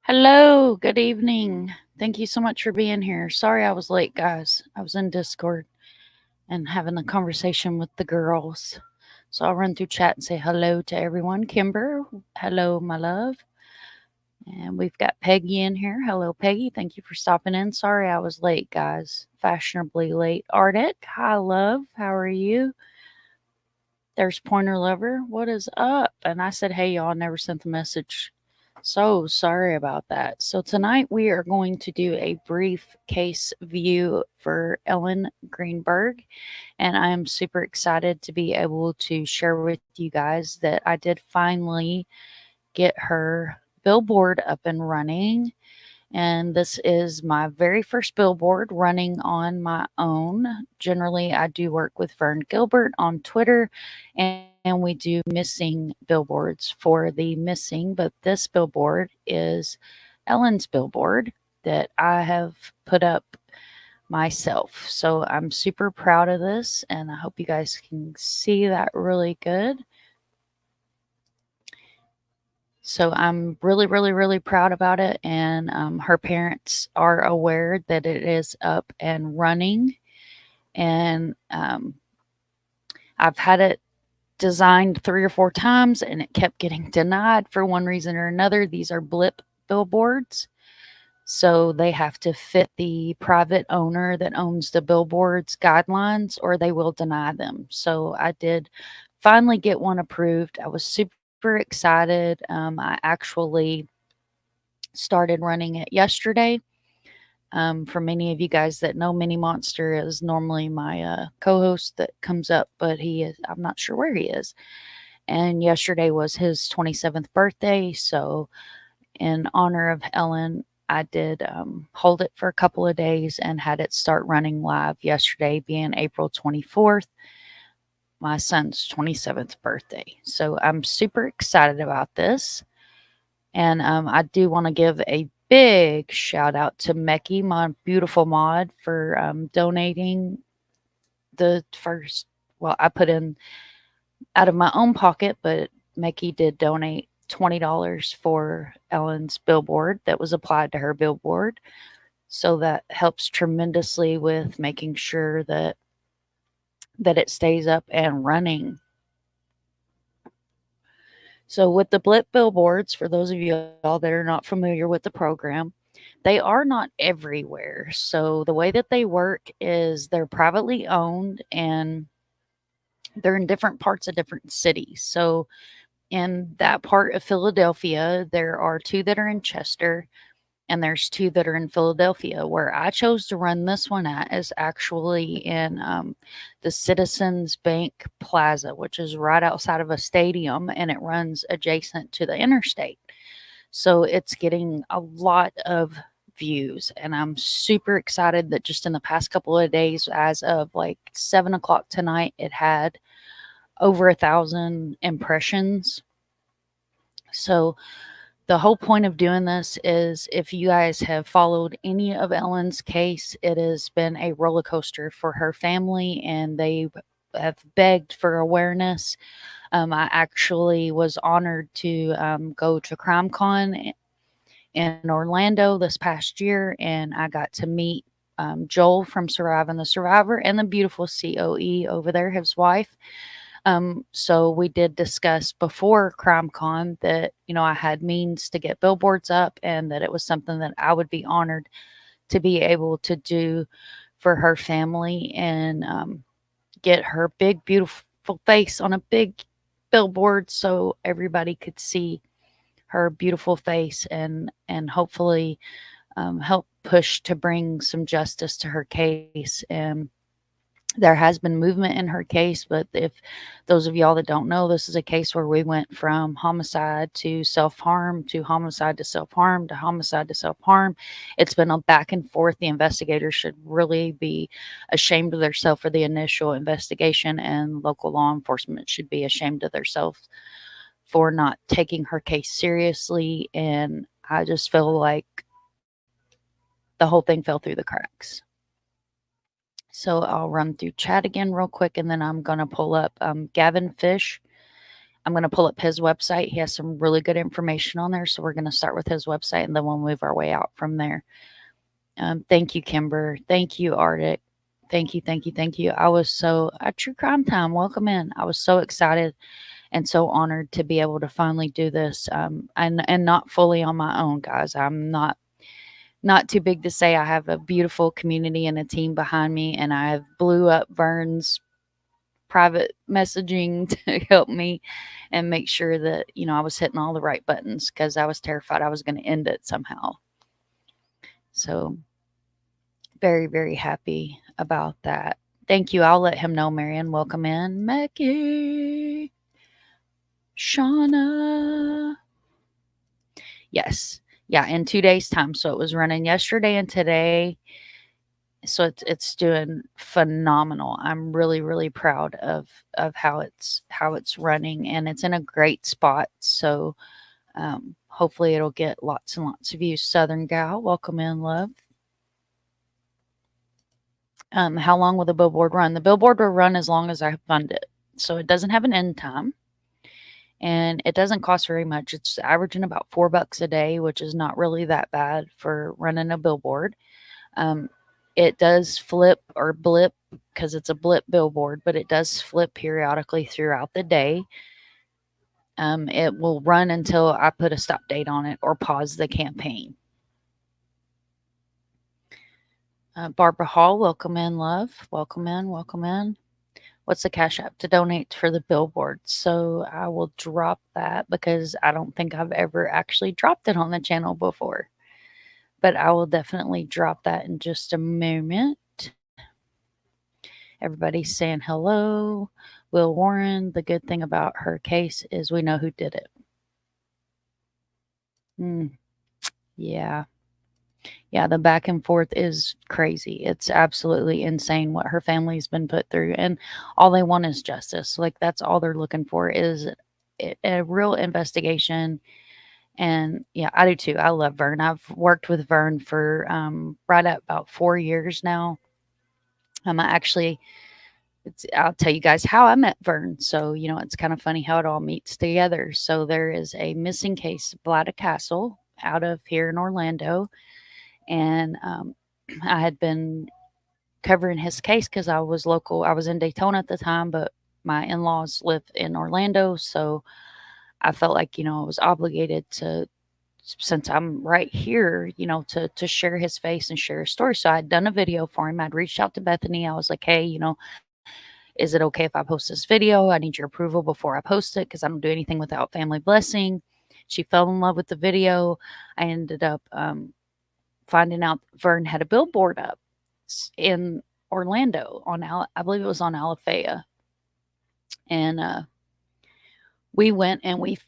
Hello, good evening. Thank you so much for being here. Sorry I was late, guys. I was in Discord and having a conversation with the girls. So I'll run through chat and say hello to everyone. Kimber, hello, my love. And we've got Peggy in here. Hello, Peggy. Thank you for stopping in. Sorry I was late, guys. Fashionably late. Arctic, hi, love. How are you? There's Pointer Lover. What is up? And I said, hey, y'all, never sent the message. So sorry about that. So tonight we are going to do a brief case view for Ellen Greenberg. And I am super excited to be able to share with you guys that I did finally get her billboard up and running. And this is my very first billboard running on my own. Generally, I do work with Vern Gilbert on Twitter, and we do missing billboards for the missing. But this billboard is Ellen's billboard that I have put up myself. So I'm super proud of this, and I hope you guys can see that really good. So I'm really, really, really proud about it. And her parents are aware that it is up and running. And I've had it designed 3 or 4 times and it kept getting denied for one reason or another. These are blip billboards. So they have to fit the private owner that owns the billboards guidelines or they will deny them. So I did finally get one approved. I was super excited. I actually started running it yesterday. For many of you guys that know, Mini Monster is normally my co-host that comes up, but I'm not sure where he is. And yesterday was his 27th birthday. So in honor of Ellen, I did hold it for a couple of days and had it start running live yesterday, being April 24th, my son's 27th birthday. So I'm super excited about this. And I do want to give a big shout out to Mecky, my beautiful mod, for donating the first. Well, I put in out of my own pocket, but Mecky did donate $20 for Ellen's billboard that was applied to her billboard. So that helps tremendously with making sure that it stays up and running. So with the blip billboards, for those of you all that are not familiar with the program, they are not everywhere. So the way that they work is they're privately owned and they're in different parts of different cities. So in that part of Philadelphia, there are 2 that are in Chester and there's 2 that are in Philadelphia. Where I chose to run this one at is actually in the Citizens Bank Plaza, which is right outside of a stadium, and it runs adjacent to the interstate. So it's getting a lot of views, and I'm super excited that just in the past couple of days, as of like 7 o'clock tonight, it had over 1,000 impressions. So the whole point of doing this is, if you guys have followed any of Ellen's case, it has been a roller coaster for her family, and they have begged for awareness. I actually was honored to go to CrimeCon in Orlando this past year, and I got to meet Joel from Surviving the Survivor and the beautiful COE over there, his wife. So we did discuss before CrimeCon that, I had means to get billboards up and that it was something that I would be honored to be able to do for her family and get her big, beautiful face on a big billboard so everybody could see her beautiful face and hopefully help push to bring some justice to her case. And there has been movement in her case, but if those of y'all that don't know, this is a case where we went from homicide to self-harm to homicide to self-harm to homicide to self-harm. It's been a back and forth. The investigators should really be ashamed of themselves for the initial investigation, and local law enforcement should be ashamed of themselves for not taking her case seriously. And I just feel like the whole thing fell through the cracks. So I'll run through chat again real quick, and then I'm going to pull up Gavin Fish. I'm going to pull up his website. He has some really good information on there. So we're going to start with his website and then we'll move our way out from there. Thank you, Kimber. Thank you, Arctic. Thank you, thank you, thank you. I was so True Crime Time. Welcome in. I was so excited and so honored to be able to finally do this. And not fully on my own, guys. I'm not too big to say. I have a beautiful community and a team behind me, and I have blew up Vern's private messaging to help me and make sure that I was hitting all the right buttons because I was terrified I was going to end it somehow. So very, very happy about that. Thank you. I'll let him know, Marion. Welcome in. Mackie. Shauna. Yes. Yeah, in 2 days' time. So it was running yesterday and today. So it's doing phenomenal. I'm really, really proud of how it's running, and it's in a great spot. So hopefully it'll get lots and lots of views. Southern Gal, welcome in, love. How long will the billboard run? The billboard will run as long as I fund it. So it doesn't have an end time. And it doesn't cost very much. It's averaging about $4 a day, which is not really that bad for running a billboard. It does flip or blip because it's a blip billboard, but it does flip periodically throughout the day. It will run until I put a stop date on it or pause the campaign. Barbara Hall, welcome in, love. Welcome in, welcome in. What's the Cash App to donate for the billboard? So I will drop that because I don't think I've ever actually dropped it on the channel before. But I will definitely drop that in just a moment. Everybody's saying hello. Will Warren, the good thing about her case is we know who did it. Yeah. Yeah, the back and forth is crazy. It's absolutely insane what her family's been put through. And all they want is justice. Like, that's all they're looking for is a real investigation. And yeah, I do too. I love Vern. I've worked with Vern for right at about 4 years now. I'll tell you guys how I met Vern. So, it's kind of funny how it all meets together. So there is a missing case, Bladda Castle, out of here in Orlando. And I had been covering his case because I was local. I was in Daytona at the time, but my in-laws live in Orlando. So I felt like, I was obligated to, since I'm right here, to share his face and share his story. So I'd done a video for him. I'd reached out to Bethany. I was like, hey, is it okay if I post this video? I need your approval before I post it because I don't do anything without family blessing. She fell in love with the video. I ended up finding out Vern had a billboard up in Orlando I believe it was on Alafaya. And we went and we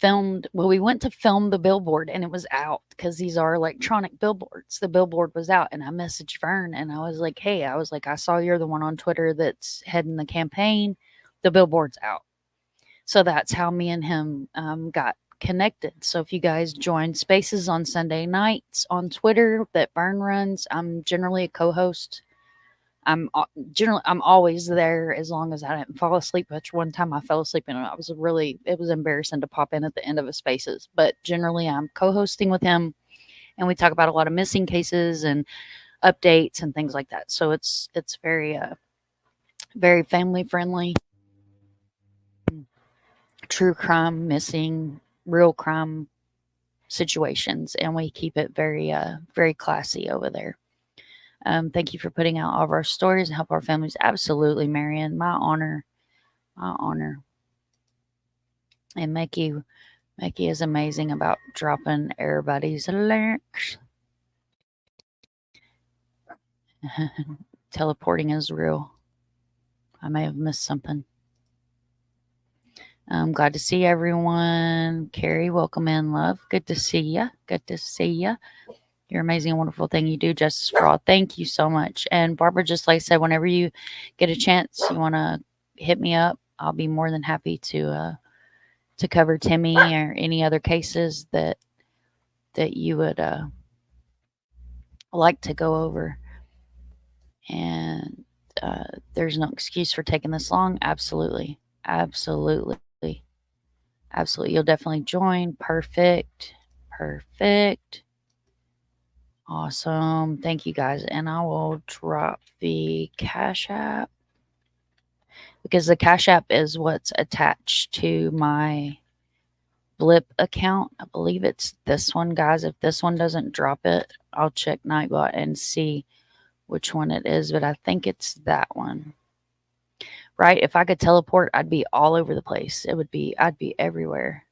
went to film the billboard and it was out because these are electronic billboards. The billboard was out and I messaged Vern and I was like, hey, I saw you're the one on Twitter that's heading the campaign. The billboard's out. So that's how me and him got connected. So if you guys join spaces on Sunday nights on Twitter that Vern runs, I'm generally a co-host. I'm always there as long as I didn't fall asleep, which one time I fell asleep and it was embarrassing to pop in at the end of a spaces, but generally I'm co-hosting with him and we talk about a lot of missing cases and updates and things like that. So it's very, very family friendly, true crime, missing, real crime situations. And we keep it very, very classy over there. Thank you for putting out all of our stories and help our families. Absolutely, Marion. My honor. My honor. And Mackie is amazing about dropping everybody's links. Teleporting is real. I may have missed something. I'm glad to see everyone. Carrie, welcome in, love. Good to see you. Good to see you. You're amazing and wonderful thing you do, Justice for All. Thank you so much. And Barbara, just like I said, whenever you get a chance, you want to hit me up, I'll be more than happy to cover Timmy or any other cases that you would like to go over. And there's no excuse for taking this long. Absolutely. Absolutely. Absolutely. You'll definitely join. Perfect. Perfect. Awesome. Thank you guys. And I will drop the Cash App because the Cash App is what's attached to my Blip account. I believe it's this one, guys. If this one doesn't drop it, I'll check Nightbot and see which one it is, but I think it's that one. Right? If I could teleport, I'd be all over the place. I'd be everywhere.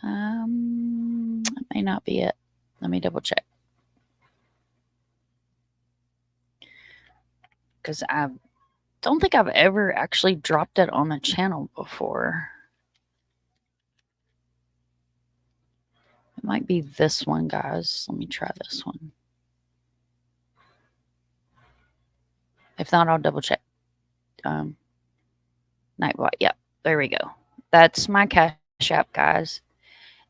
It may not be it. Let me double check. Because I don't think I've ever actually dropped it on the channel before. It might be this one, guys. Let me try this one. If not, I'll double check. Nightbot. Yep, there we go. That's my Cash App, guys.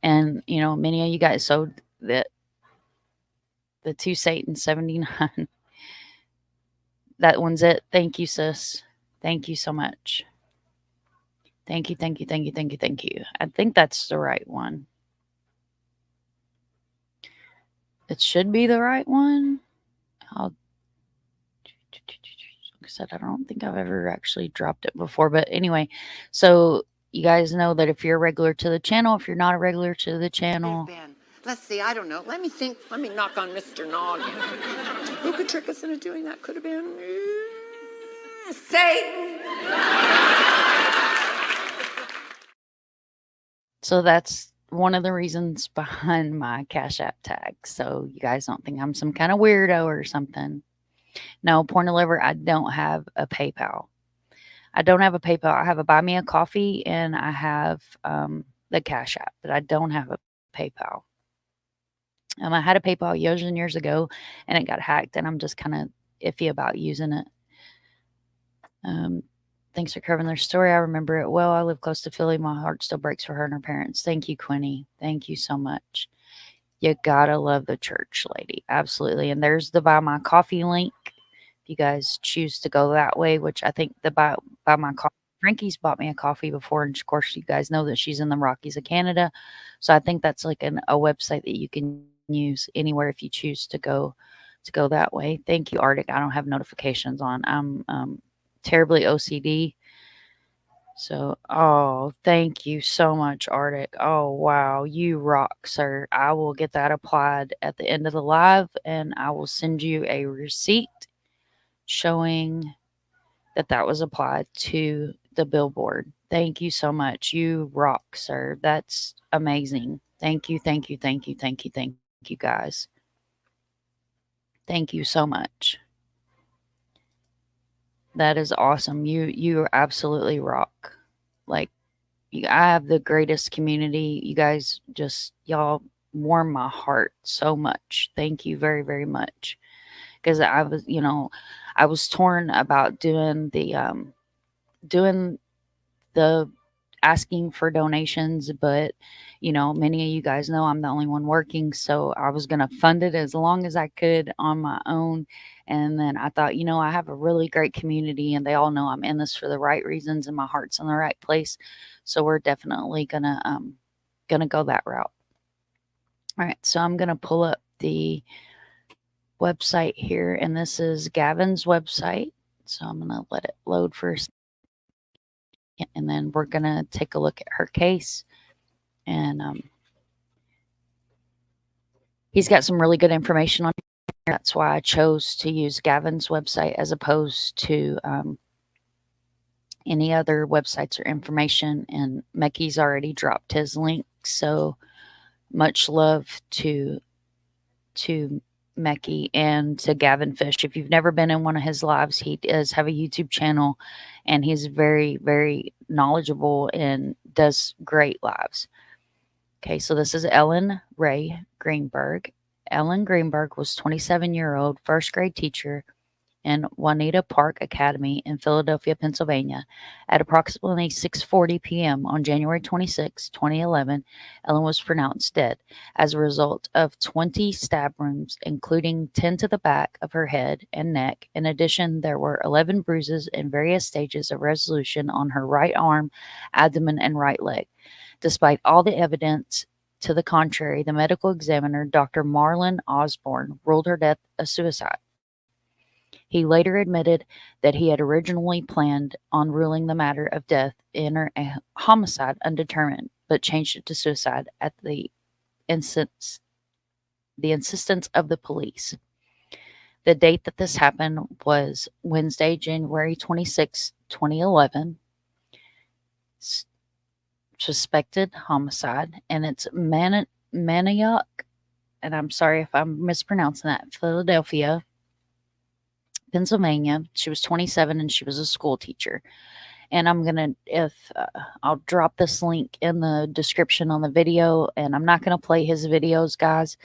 And you know, many of you guys sold the 2 Satan 79. That one's it. Thank you, sis. Thank you so much. Thank you, thank you, thank you, thank you, thank you. I think that's the right one. It should be the right one. Like I said, I don't think I've ever actually dropped it before. But anyway, so you guys know that if you're a regular to the channel, if you're not a regular to the channel. Let's see, I don't know. Let me think. Let me knock on Mr. Noggin. Who could trick us into doing that? Could have been Satan. So that's one of the reasons behind my Cash App tag. So you guys don't think I'm some kind of weirdo or something. No, Porn Deliver, I don't have a PayPal. I don't have a PayPal. I have a Buy Me a Coffee and I have the Cash App, but I don't have a PayPal. I had a PayPal years and years ago and it got hacked and I'm just kind of iffy about using it. Thanks for covering their story. I remember it well. I live close to Philly. My heart still breaks for her and her parents. Thank you, Quinny. Thank you so much. You gotta love the church, lady. Absolutely. And there's the Buy My Coffee link. If you guys choose to go that way, which I think the Buy My Coffee, Frankie's bought me a coffee before. And of course, you guys know that she's in the Rockies of Canada. So I think that's like a website that you can use anywhere if you choose to go that way. Thank you, Arctic. I don't have notifications on. I'm terribly OCD. So, oh, thank you so much, Arctic. Oh, wow. You rock, sir. I will get that applied at the end of the live and I will send you a receipt showing that that was applied to the billboard. Thank you so much. You rock, sir. That's amazing. Thank you, thank you, thank you, thank you, thank you, guys. Thank you so much. That is awesome. You absolutely rock. Like, I have the greatest community. You guys y'all warm my heart so much. Thank you very, very much. Because I was torn about doing the asking for donations, but many of you guys know I'm the only one working, so I was going to fund it as long as I could on my own. And then I thought, I have a really great community and they all know I'm in this for the right reasons and my heart's in the right place. So we're definitely gonna go that route. All right, so I'm gonna pull up the website here, and this is Gavin's website. So I'm gonna let it load first, and then we're gonna take a look at her case. And he's got some really good information on here. That's why I chose to use Gavin's website as opposed to any other websites or information. And Mecky's already dropped his link, so much love to Mecky and to Gavin Fish. If you've never been in one of his lives, he does have a YouTube channel and he's very, very knowledgeable and does great lives. Okay, so this is Ellen Ray Greenberg. Ellen Greenberg was 27-year-old first grade teacher in Juanita Park Academy in Philadelphia, Pennsylvania. At approximately 6:40 p.m. on January 26, 2011, Ellen was pronounced dead as a result of 20 stab wounds, including 10 to the back of her head and neck. In addition, there were 11 bruises in various stages of resolution on her right arm, abdomen, and right leg. Despite all the evidence to the contrary, the medical examiner, Dr. Marlon Osborne, ruled her death a suicide. He later admitted that he had originally planned on ruling the matter of death in a homicide undetermined, but changed it to suicide at the insistence of the police. The date that this happened was Wednesday, January 26, 2011. Suspected homicide, and it's Manioc, and I'm sorry if I'm mispronouncing that, Philadelphia, Pennsylvania. She was 27 and she was a school teacher. And I'm going to, I'll drop this link in the description on the video, and I'm not going to play his videos, guys,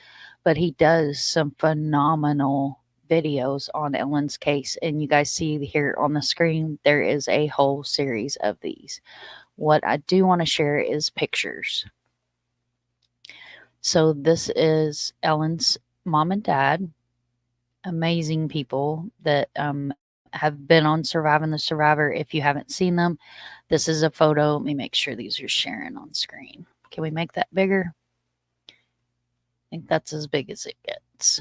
but he does some phenomenal videos on Ellen's case. And you guys see here on the screen, there is a whole series of these. What I do want to share is pictures. So this is Ellen's mom and dad, amazing people that have been on Surviving the Survivor. If you haven't seen them, this is a photo. Let me make sure these are sharing on screen. Can we make that bigger? I think that's as big as it gets.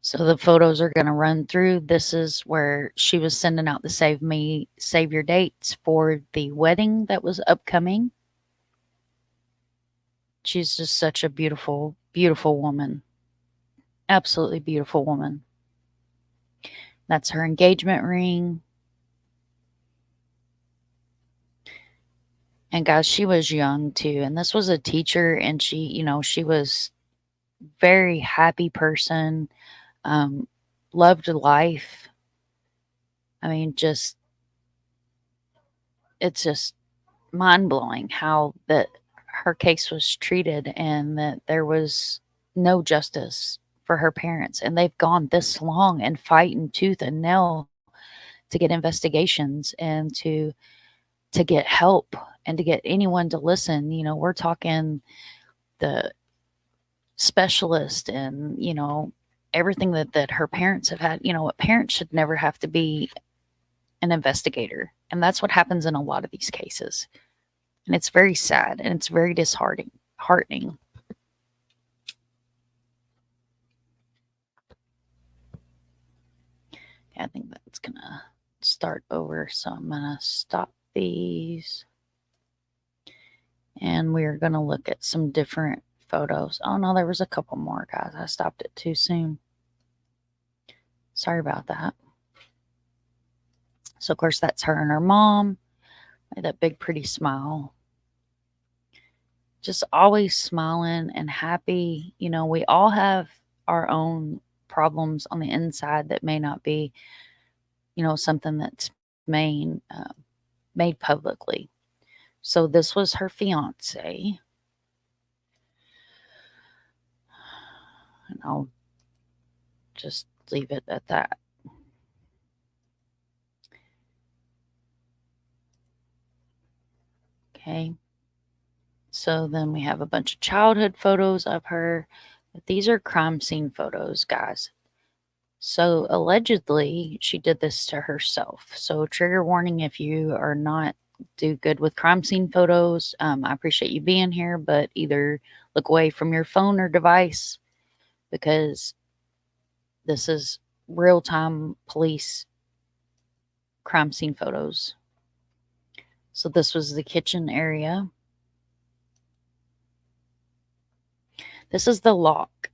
So the photos are going to run through. This is where she was sending out the save your dates for the wedding that was upcoming. She's just such a beautiful, beautiful woman. Absolutely beautiful woman. That's her engagement ring. And guys, she was young too. And this was a teacher, and she was very happy person. Loved life. I mean, it's just mind-blowing how that her case was treated and that there was no justice for her parents. And they've gone this long and fighting tooth and nail to get investigations and to get help and to get anyone to listen. We're talking the specialist and, everything that her parents have had. A parent should never have to be an investigator. And that's what happens in a lot of these cases. And it's very sad and it's very disheartening. I think that's going to start over. So I'm going to stop these. And we're going to look at some different photos. Oh, no, there was a couple more, guys. I stopped it too soon. Sorry about that. So, of course, that's her and her mom. That big, pretty smile. Just always smiling and happy. We all have our own problems on the inside that may not be, something that's made publicly. So this was her fiance. And I'll just leave it at that. Okay. So then we have a bunch of childhood photos of her. But these are crime scene photos, guys. So allegedly, she did this to herself. So trigger warning if you are not do good with crime scene photos. I appreciate you being here, but either look away from your phone or device because this is real-time police crime scene photos. So this was the kitchen area. This is the lock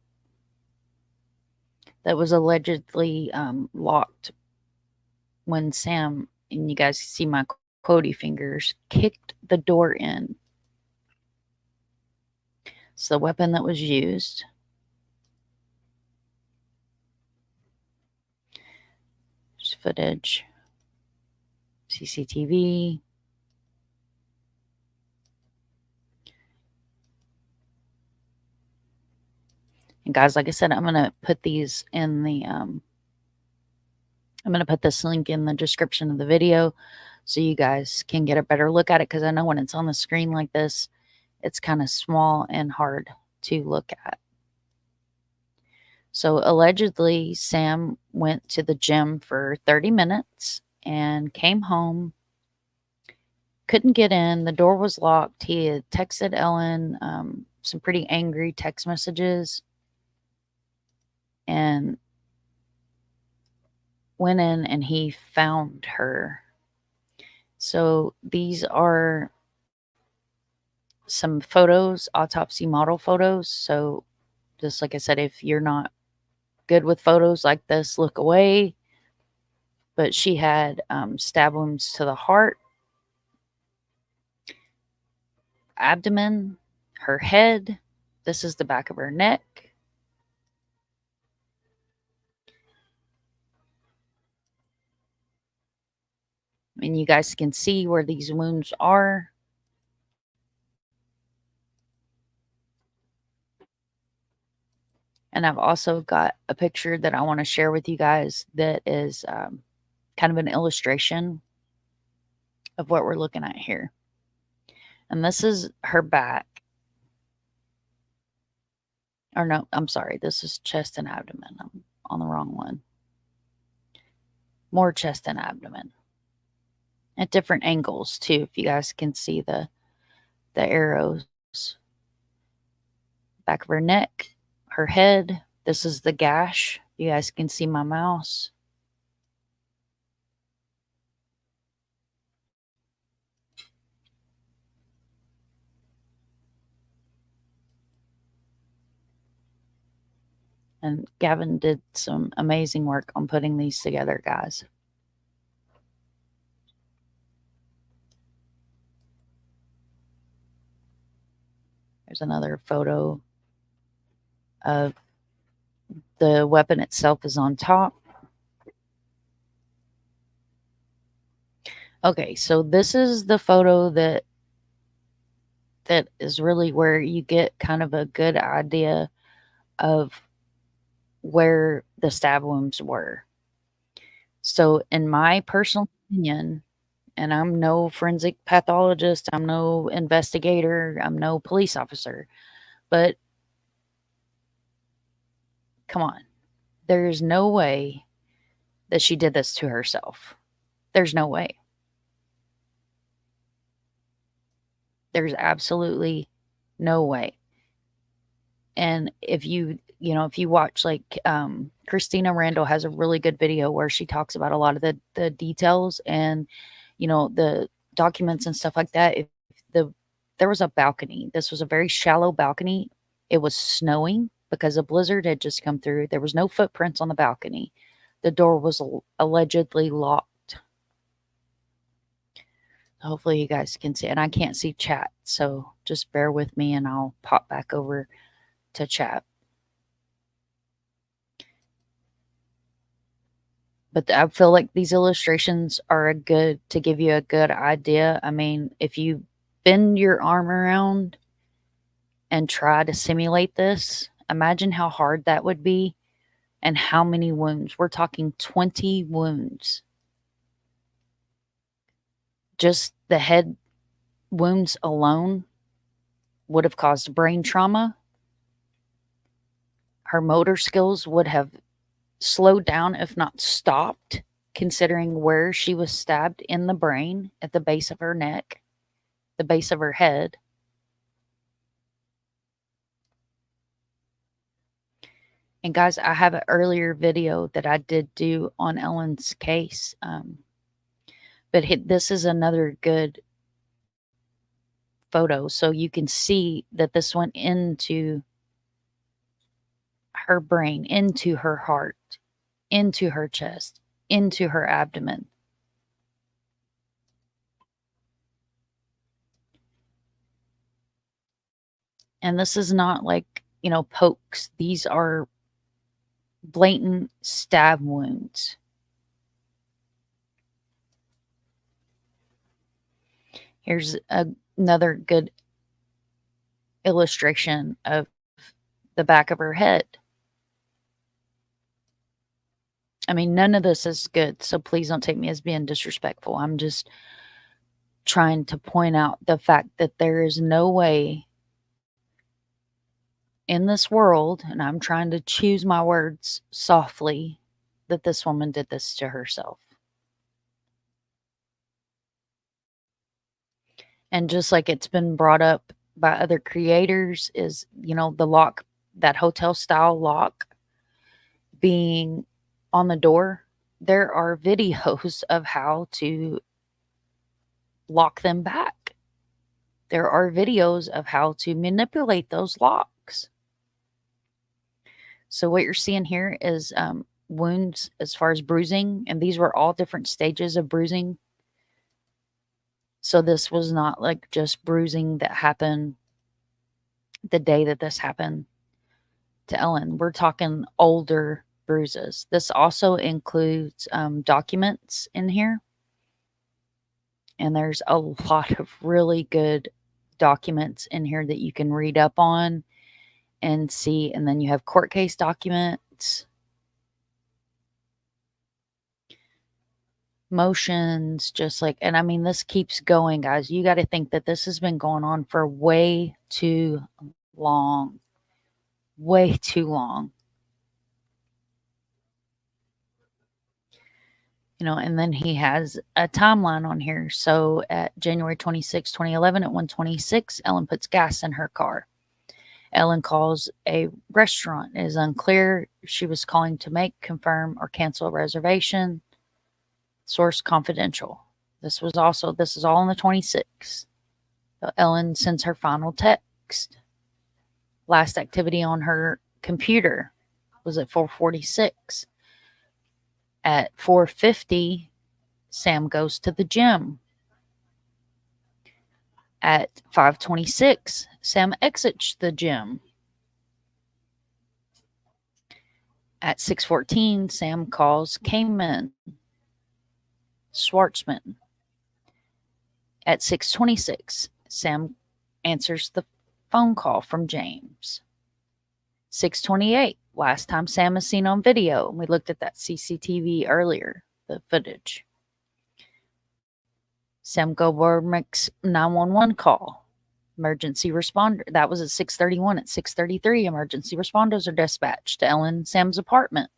that was allegedly locked when Sam, and you guys see my quotey fingers, kicked the door in. It's the weapon that was used. There's footage. CCTV. And guys, like I said, I'm going to put these in the, I'm going to put this link in the description of the video so you guys can get a better look at it, because I know when it's on the screen like this, it's kind of small and hard to look at. So allegedly, Sam went to the gym for 30 minutes and came home, couldn't get in. The door was locked. He had texted Ellen some pretty angry text messages and went in and he found her. So these are some photos, autopsy model photos. So just like I said, if you're not good with photos like this, look away. But she had stab wounds to the heart, abdomen, her head. This is the back of her neck. And you guys can see where these wounds are. And I've also got a picture that I want to share with you guys that is kind of an illustration of what we're looking at here. And this is her back. Or no, I'm sorry. This is chest and abdomen. I'm on the wrong one. More chest and abdomen. At different angles too, if you guys can see the arrows. Back of her neck, her head. This is the gash. You guys can see my mouse. And Gavin did some amazing work on putting these together, guys. There's another photo of the weapon itself is on top. Okay, so this is the photo that is really where you get kind of a good idea of where the stab wounds were. So in my personal opinion, and I'm no forensic pathologist, I'm no investigator, I'm no police officer, but come on. There's no way that she did this to herself. There's no way. There's absolutely no way. And if you watch like Christina Randall has a really good video where she talks about a lot of the details and, the documents and stuff like that. If there was a balcony, this was a very shallow balcony. It was snowing because a blizzard had just come through. There was no footprints on the balcony. The door was allegedly locked. Hopefully you guys can see, and I can't see chat, so just bear with me and I'll pop back over to chat. But I feel like these illustrations are to give you a good idea. I mean, if you bend your arm around and try to simulate this, imagine how hard that would be and how many wounds. We're talking 20 wounds. Just the head wounds alone would have caused brain trauma. Her motor skills would have slowed down, if not stopped, considering where she was stabbed in the brain, at the base of her neck, the base of her head. And guys, I have an earlier video that I did do on Ellen's case. But this is another good photo. So you can see that this went into her brain, into her heart, into her chest, into her abdomen. And this is not like, pokes. These are blatant stab wounds. Here's another good illustration of the back of her head. I mean, none of this is good, so please don't take me as being disrespectful. I'm just trying to point out the fact that there is no way in this world, and I'm trying to choose my words softly, that this woman did this to herself. And just like it's been brought up by other creators, is, you know, the lock, that hotel style lock being on the door. There are videos of how to lock them back. There are videos of how to manipulate those locks. So what you're seeing here is wounds as far as bruising, and these were all different stages of bruising. So this was not like just bruising that happened the day that this happened to Ellen. We're talking older bruises. This also includes documents in here. And there's a lot of really good documents in here that you can read up on and see. And then you have court case documents, motions, just like, and I mean, this keeps going, guys. You got to think that this has been going on for way too long. Way too long. You know, and then he has a timeline on here. So at January 26, 2011, at 1:26, Ellen puts gas in her car. Ellen calls a restaurant. It is unclear if she was calling to make, confirm, or cancel a reservation. Source confidential. This is all on the 26th. Ellen sends her final text. Last activity on her computer was at 4:46. At 4:50, Sam goes to the gym. At 5:26, Sam exits the gym. At 6:14, Sam calls Cayman Schwartzman. At 6:26, Sam answers the phone call from James. 6:28, last time Sam is seen on video. We looked at that CCTV earlier, the footage. Sam Goldberg makes 911 call. Emergency responder. That was at 6:31. At 6:33, emergency responders are dispatched to Ellen and Sam's apartment.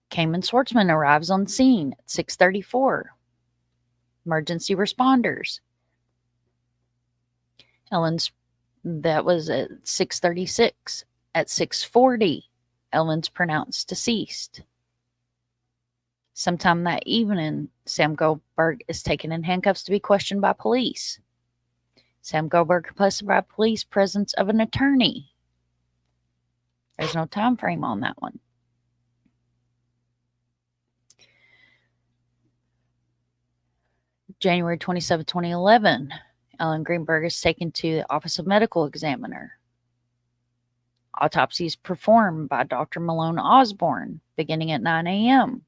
Cayman Schwartzman arrives on scene at 6:34. Emergency responders. That was at 6:36. At 6:40, Ellen's pronounced deceased. Sometime that evening, Sam Goldberg is taken in handcuffs to be questioned by police. Sam Goldberg requested by police presence of an attorney. There's no time frame on that one. January 27, 2011, Ellen Greenberg is taken to the Office of Medical Examiner. Autopsy is performed by Dr. Malone Osborne, beginning at 9 a.m.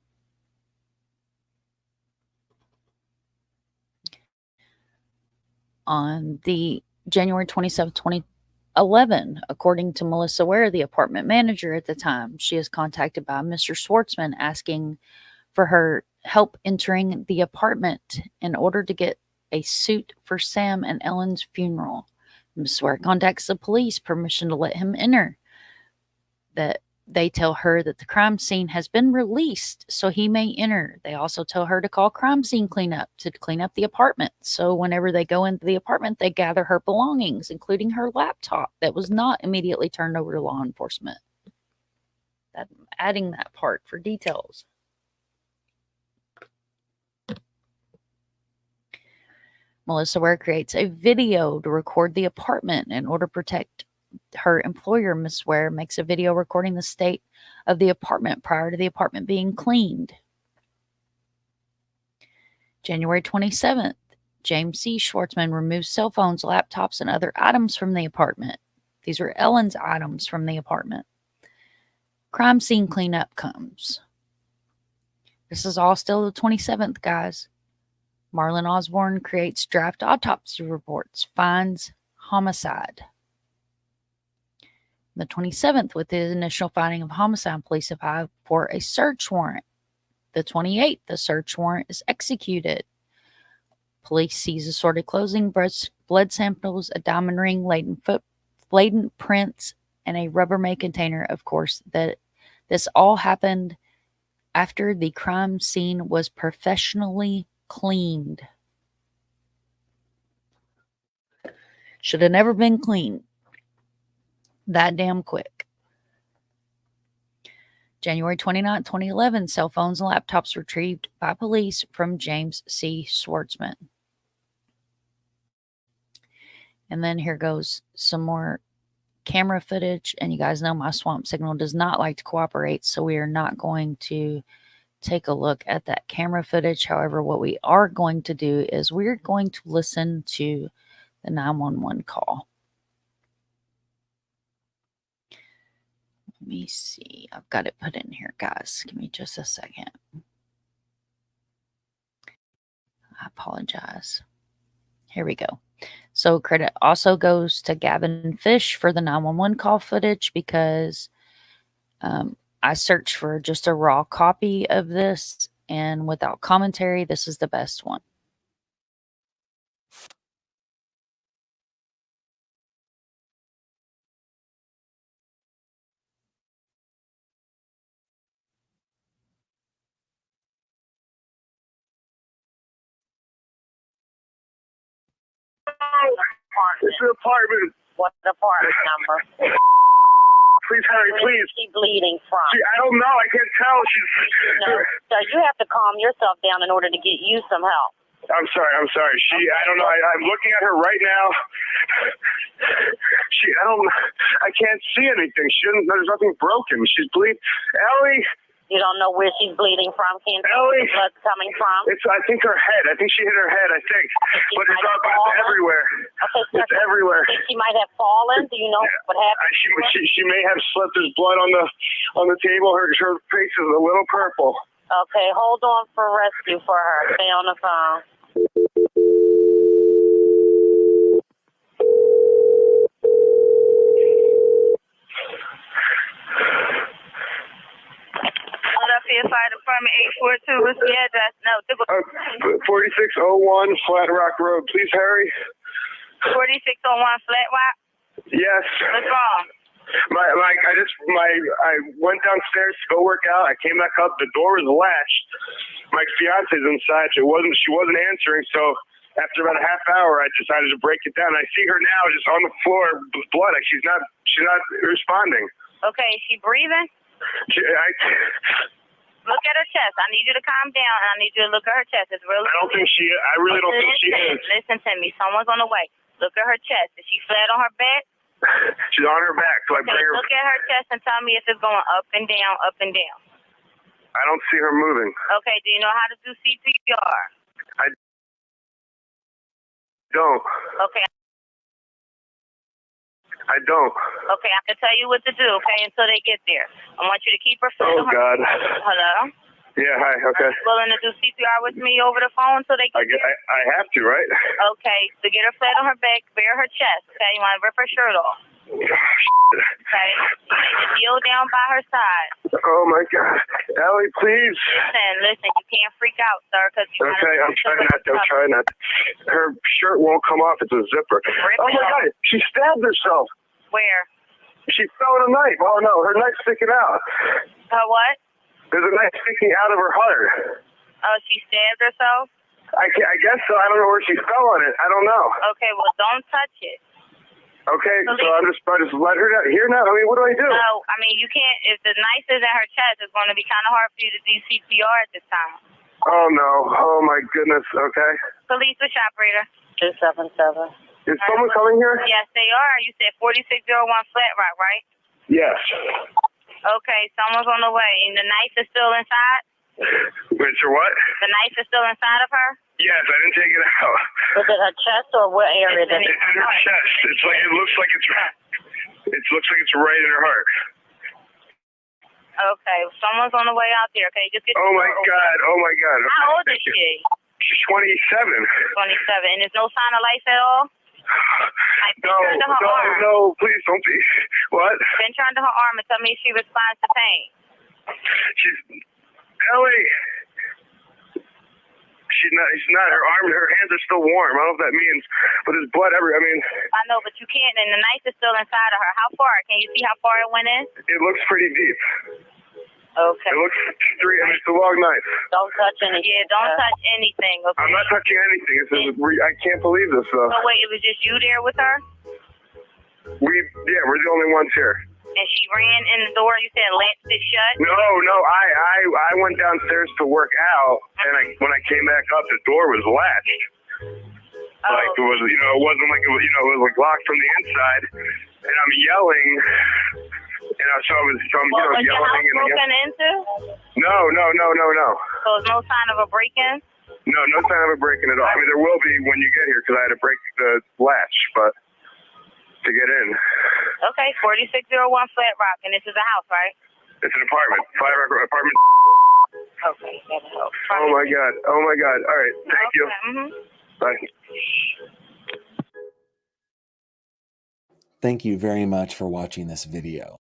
On the January 27, 2011, according to Melissa Ware, the apartment manager at the time, she is contacted by Mr. Schwartzman asking for her help entering the apartment in order to get a suit for Sam and Ellen's funeral. Ms. Ware contacts the police, permission to let him enter. That they tell her that the crime scene has been released, so he may enter. They also tell her to call crime scene cleanup to clean up the apartment. So whenever they go into the apartment, they gather her belongings, including her laptop that was not immediately turned over to law enforcement. Adding that part for details. Melissa Ware creates a video to record the apartment in order to protect her employer. Ms. Ware makes a video recording the state of the apartment prior to the apartment being cleaned. January 27th, James C. Schwartzman removes cell phones, laptops, and other items from the apartment. These are Ellen's items from the apartment. Crime scene cleanup comes. This is all still the 27th, guys. Marlon Osborne creates draft autopsy reports, finds homicide. The 27th, with the initial finding of homicide, police apply for a search warrant. The 28th, the search warrant is executed. Police seize assorted clothing, blood samples, a diamond ring, latent prints, and a Rubbermaid container. Of course, that this all happened after the crime scene was professionally cleaned. Should have never been cleaned that damn quick. January 29, 2011, cell phones and laptops retrieved by police from James C. Schwartzman. And then here goes some more camera footage. And you guys know my swamp signal does not like to cooperate, so we are not going to take a look at that camera footage. However, what we are going to do is we're going to listen to the 911 call. Let me see. I've got it put in here, guys. Give me just a second. I apologize. Here we go. So credit also goes to Gavin Fish for the 911 call footage, because I searched for just a raw copy of this, and without commentary, this is the best one. It's an apartment. What's the apartment number? Please hurry, Where please. is she bleeding from? I don't know. I can't tell. She's. No. So you have to calm yourself down in order to get you some help. I'm sorry. I don't know. I'm looking at her right now. I can't see anything. There's nothing broken. She's bleeding. Ellie. You don't know where she's bleeding from? Can't see where the blood's coming from? I think her head. I think she hit her head, I think. But it's everywhere. Okay, it's everywhere. Think she might have fallen? Do you know what happened? She may have slipped. There's blood on the table. Her face is a little purple. Okay, hold on for rescue for her. Stay on the phone. Fire Department 842. What's the address? No, 4601 Flat Rock Road. Please hurry. 4601 Flat Rock. Yes. What's wrong? I went downstairs to go work out. I came back up. The door was latched. My fiance's inside. She wasn't answering. So after about a half hour, I decided to break it down. I see her now just on the floor with blood. She's not responding. Okay, is she breathing? Look at her chest. I need you to calm down, and I need you to look at her chest. It's really. I really don't think she is. Listen to me. Someone's on the way. Look at her chest. Is she flat on her back? She's on her back. So I bring her. Look at her chest and tell me if it's going up and down, up and down. I don't see her moving. Okay. Do you know how to do CPR? I don't. Okay. I don't. Okay, I can tell you what to do, okay, until they get there. I want you to keep her foot Oh, on her. God. Hello? Yeah, hi, okay. Are you willing to do CPR with me over the phone until they get there? I have to, right? Okay, so get her flat on her back, bare her chest, okay? You want to rip her shirt off. Okay? Just kneel down by her side. Oh, my God. Ellie, please. Listen, you can't freak out, sir, because you Okay, I'm trying not to. Her shirt won't come off. It's a zipper. Oh, my God. She stabbed herself. Where? She fell with a knife. Oh, no. Her knife's sticking out. Her what? There's a knife sticking out of her heart. Oh, she stabbed herself? I guess so. I don't know where she fell on it. I don't know. Okay, well, don't touch it. Okay, so I just let her here now. I mean, what do I do? No, I mean, you can't. If the knife is in her chest, it's going to be kind of hard for you to do CPR at this time. Oh, no. Oh, my goodness. Okay. Police, which operator? 277. Is someone coming here? Yes, they are. You said 4601 Flat Rock, right? Yes. Okay, someone's on the way. And the knife is still inside? Wait, so what? The knife is still inside of her? Yes, I didn't take it out. Was it her chest or what area? It's in her chest. It looks like it's right in her heart. Okay, someone's on the way out there. Okay, just get. Oh my God! Oh my God! Okay, How old is she? She's 27. 27, and there's no sign of life at all. I No, Turn to her arm. no, please don't be. What? Then turn to her arm and tell me if she responds to pain. She's Ellie. She's not. Her arm, her hands are still warm. I don't know what that means, but there's blood everywhere. I mean, I know, but you can't, and the knife is still inside of her. How far? Can you see how far it went in? it looks pretty deep. Okay. It looks it's a long knife. Don't touch anything. Yeah, don't touch anything, okay? I'm not touching anything. I can't believe this, though. So wait, it was just you there with her? We're the only ones here. And she ran in the door, you said latched it shut? No, I went downstairs to work out, and when I came back up, the door was latched. Oh. Like it was, it wasn't like it was, it was like locked from the inside, and I'm yelling, so I'm Was yelling your house and broken into? No. So there's no sign of a break-in? No sign of a break-in at all. I mean, there will be when you get here because I had to break the latch, but to get in. Okay, 4601 Flat Rock, and this is a house, right? It's an apartment, apartment. Okay, that'll help. Oh my god. All right, thank you. Mm-hmm. Bye. Thank you very much for watching this video.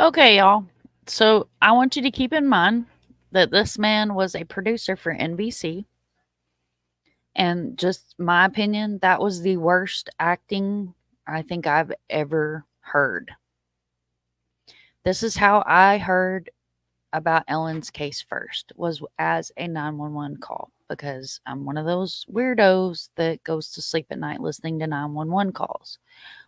Okay, y'all. So I want you to keep in mind that this man was a producer for NBC. And just my opinion, that was the worst acting I think I've ever heard. This is how I heard about Ellen's case first, was as a 911 call, because I'm one of those weirdos that goes to sleep at night listening to 911 calls.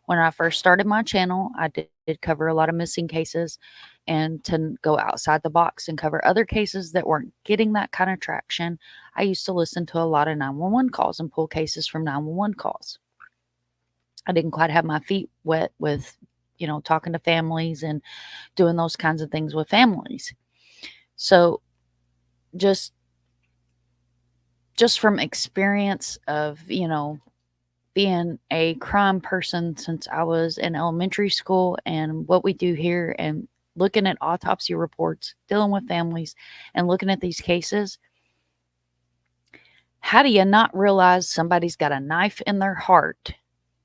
When I first started my channel, I did cover a lot of missing cases, and to go outside the box and cover other cases that weren't getting that kind of traction, I used to listen to a lot of 911 calls and pull cases from 911 calls. I didn't quite have my feet wet with, talking to families and doing those kinds of things with families. So just from experience of, being a crime person since I was in elementary school, and what we do here, and looking at autopsy reports, dealing with families, and looking at these cases, how do you not realize somebody's got a knife in their heart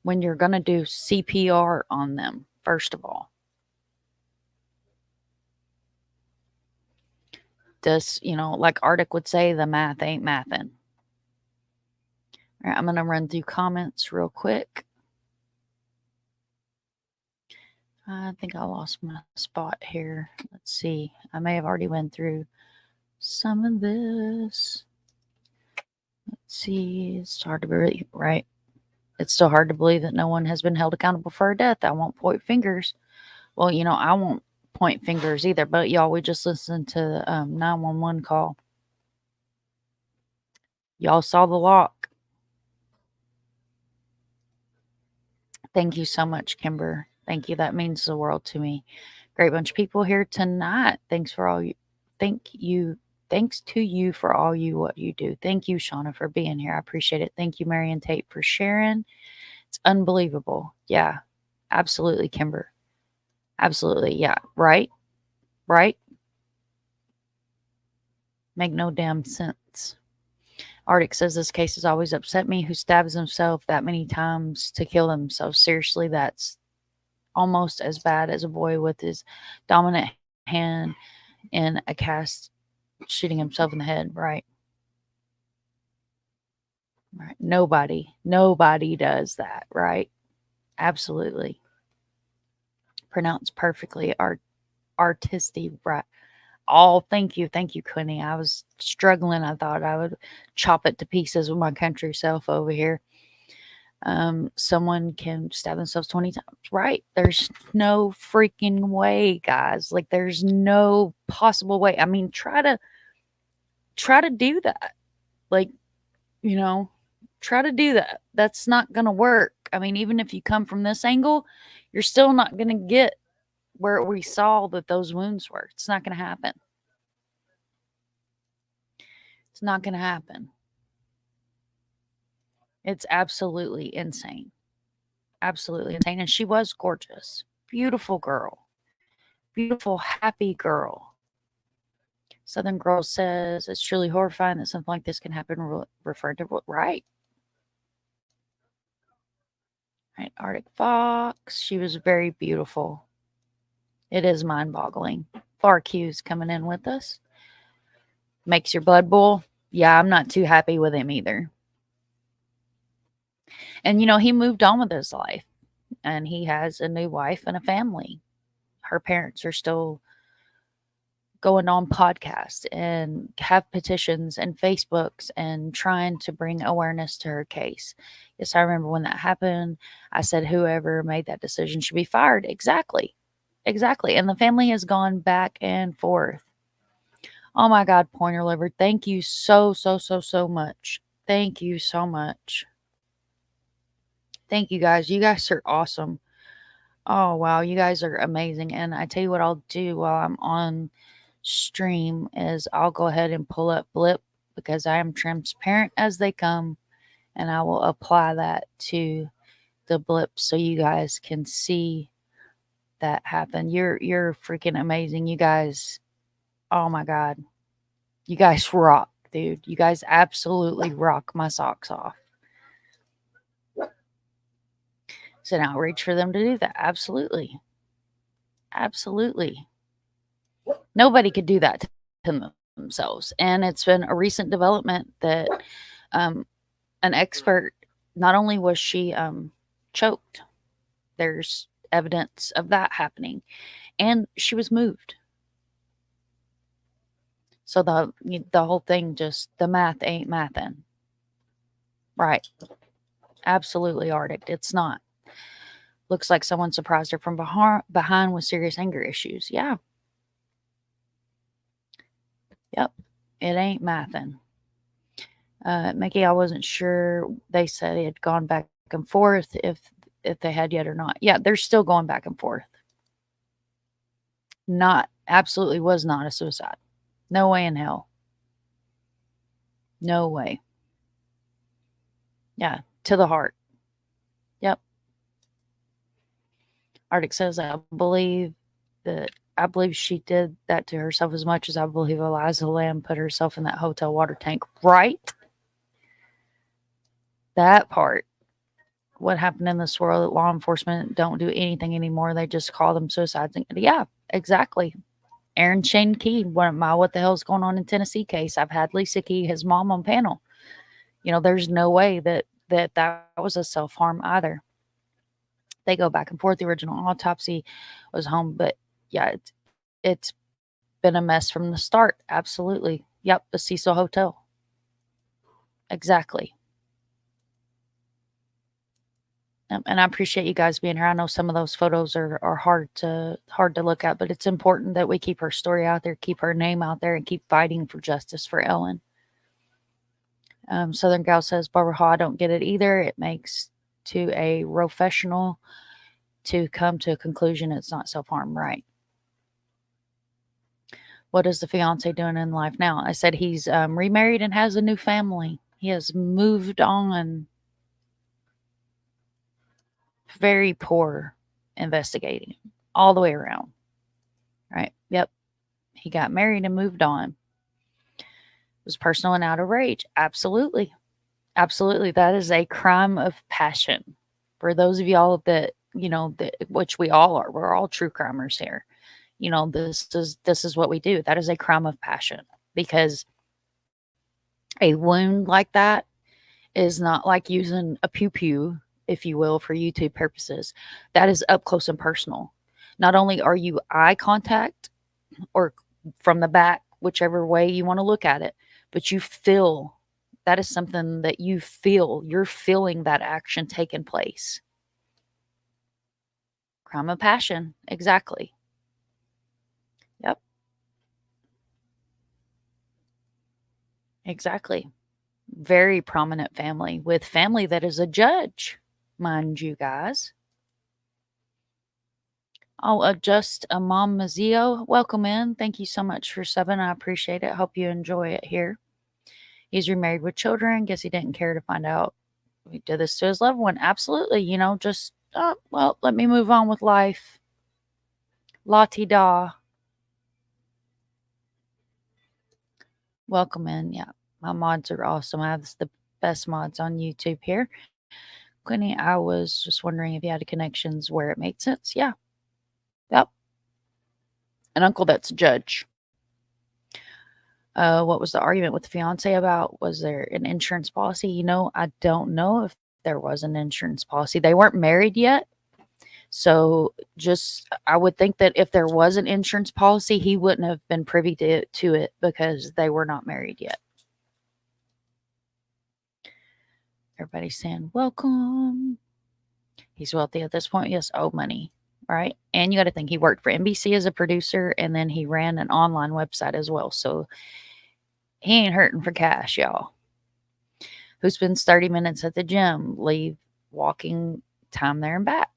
when you're going to do CPR on them, first of all? Just, like Arctic would say, the math ain't mathin'. All right, I'm going to run through comments real quick. I think I lost my spot here. Let's see. I may have already went through some of this. Let's see. It's hard to believe, right? It's still hard to believe that no one has been held accountable for a death. I won't point fingers. Well, I won't point fingers either. But y'all, we just listened to the 911 call. Y'all saw the lock. Thank you so much, Kimber. Thank you. That means the world to me. Great bunch of people here tonight. Thanks for all you. Thanks to you for all what you do. Thank you, Shauna, for being here. I appreciate it. Thank you, Marion Tate, for sharing. It's unbelievable. Yeah, absolutely, Kimber. Absolutely. Yeah. Right. Make no damn sense. Arctic says this case has always upset me. Who stabs himself that many times to kill themselves? Seriously, that's almost as bad as a boy with his dominant hand in a cast shooting himself in the head. Right. Nobody does that. Right. Absolutely. Pronounced perfectly. Artistic. Right. Thank you, Quinny. I was struggling. I thought I would chop it to pieces with my country self over here. Someone can stab themselves 20 times. Right. There's no freaking way, guys. Like, there's no possible way. I mean, try to do that. Like, try to do that. That's not going to work. I mean, even if you come from this angle, you're still not going to get where we saw that those wounds were. It's not going to happen. It's not going to happen. It's absolutely insane. Absolutely insane. And she was gorgeous. Beautiful girl. Beautiful, happy girl. Southern Girl says, it's truly horrifying that something like this can happen, referred to, right. Right, ArcticFox, she was very beautiful. It is mind-boggling. Far Q's coming in with us. Makes your blood boil. Yeah, I'm not too happy with him either. And, he moved on with his life. And he has a new wife and a family. Her parents are still going on podcasts and have petitions and Facebooks and trying to bring awareness to her case. Yes, I remember when that happened, I said whoever made that decision should be fired. Exactly. And the family has gone back and forth. Oh my God, Pointer Liver, thank you so much. Thank you so much. Thank you guys. You guys are awesome. Oh wow, you guys are amazing. And I tell you what I'll do while I'm on stream is I'll go ahead and pull up Blip because I am transparent as they come, and I will apply that to the Blip so you guys can see that happen. You're freaking amazing, you guys. Oh my God, you guys rock, dude. You guys absolutely rock my socks off. It's an outrage for them to do that. Absolutely. Nobody could do that to themselves. And it's been a recent development that an expert, not only was she choked, there's evidence of that happening, and she was moved. So the whole thing, just the math ain't mathin'. Right. Absolutely, Arctic. It's not. Looks like someone surprised her from behind with serious anger issues. Yeah. Yep. It ain't mathin'. Mickey, I wasn't sure. They said it had gone back and forth if they had yet or not. Yeah, they're still going back and forth. Absolutely was not a suicide. No way in hell. No way. Yeah, to the heart. Yep. Arctic says, I believe she did that to herself as much as I believe Eliza Lamb put herself in that hotel water tank. Right? That part. What happened in this world? Law enforcement don't do anything anymore. They just call them suicides. Yeah, exactly. Aaron Shane Key, what the hell's going on in Tennessee case? I've had Lisa Key, his mom, on panel. There's no way that was a self-harm either. They go back and forth. The original autopsy was home, but yeah, it's been a mess from the start. Absolutely. Yep, the Cecil Hotel. Exactly. And I appreciate you guys being here. I know some of those photos are hard to look at, but it's important that we keep her story out there, keep her name out there, and keep fighting for justice for Ellen. Southern Gal says, Barbara Hall, I don't get it either. It makes to a professional to come to a conclusion it's not self-harm, right? What is the fiance doing in life now? I said he's remarried and has a new family. He has moved on. Very poor investigating all the way around. Right? Yep. He got married and moved on. It was personal and out of rage. Absolutely. Absolutely. That is a crime of passion. For those of y'all that, which we all are, we're all true crimers here. This is what we do. That is a crime of passion, because a wound like that is not like using a pew-pew, if you will, for YouTube purposes. That is up close and personal. Not only are you eye contact or from the back, whichever way you want to look at it, but you feel, that is something that you feel. You're feeling that action taking place. Crime of passion. Exactly. Yep. Exactly. Very prominent family, with family that is a judge, mind you guys. Oh, just a Mom Mazzio. Welcome in. Thank you so much for subbing. I appreciate it. Hope you enjoy it here. He's remarried with children. Guess he didn't care to find out he did this to his loved one. Absolutely. Just, let me move on with life. La-ti-da. Welcome in. Yeah, my mods are awesome. I have the best mods on YouTube here. Quinny, I was just wondering if you had connections where it made sense. Yeah. Yep. An uncle that's a judge. What was the argument with the fiance about? Was there an insurance policy? You know, I don't know if there was an insurance policy. They weren't married yet. So I would think that if there was an insurance policy, he wouldn't have been privy to it because they were not married yet. Everybody's saying, welcome. He's wealthy at this point. Yes. Oh, money. Right. And you got to think he worked for NBC as a producer, and then he ran an online website as well. So he ain't hurting for cash, y'all. Who spends 30 minutes at the gym, leave walking time there and back.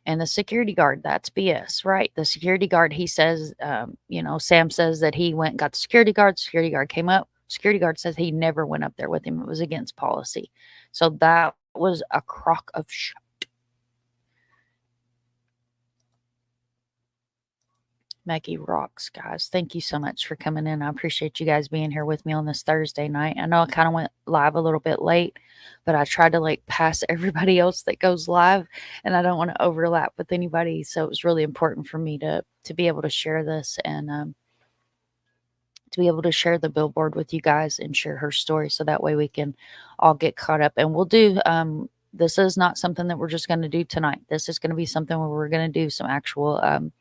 And the security guard, that's BS, right? The security guard, he says, Sam says that he went and got the security guard. Security guard came up. Security guard says he never went up there with him. It was against policy. So that was a crock of shit. Maggie rocks, guys. Thank you so much for coming in. I appreciate you guys being here with me on this Thursday night. I know I kind of went live a little bit late, but I tried to pass everybody else that goes live, and I don't want to overlap with anybody. So it was really important for me to be able to share this and to be able to share the billboard with you guys and share her story, so that way we can all get caught up. And we'll do. This is not something that we're just going to do tonight. This is going to be something where we're going to do some actual